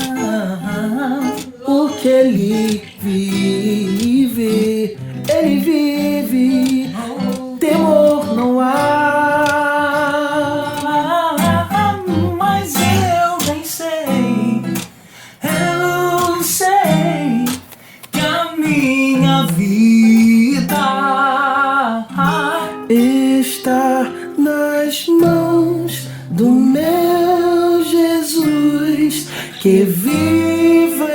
porque Ele vive, Ele vive, temor não há. Mas eu bem sei que a minha vida Está nas mãos do meu Jesus que vive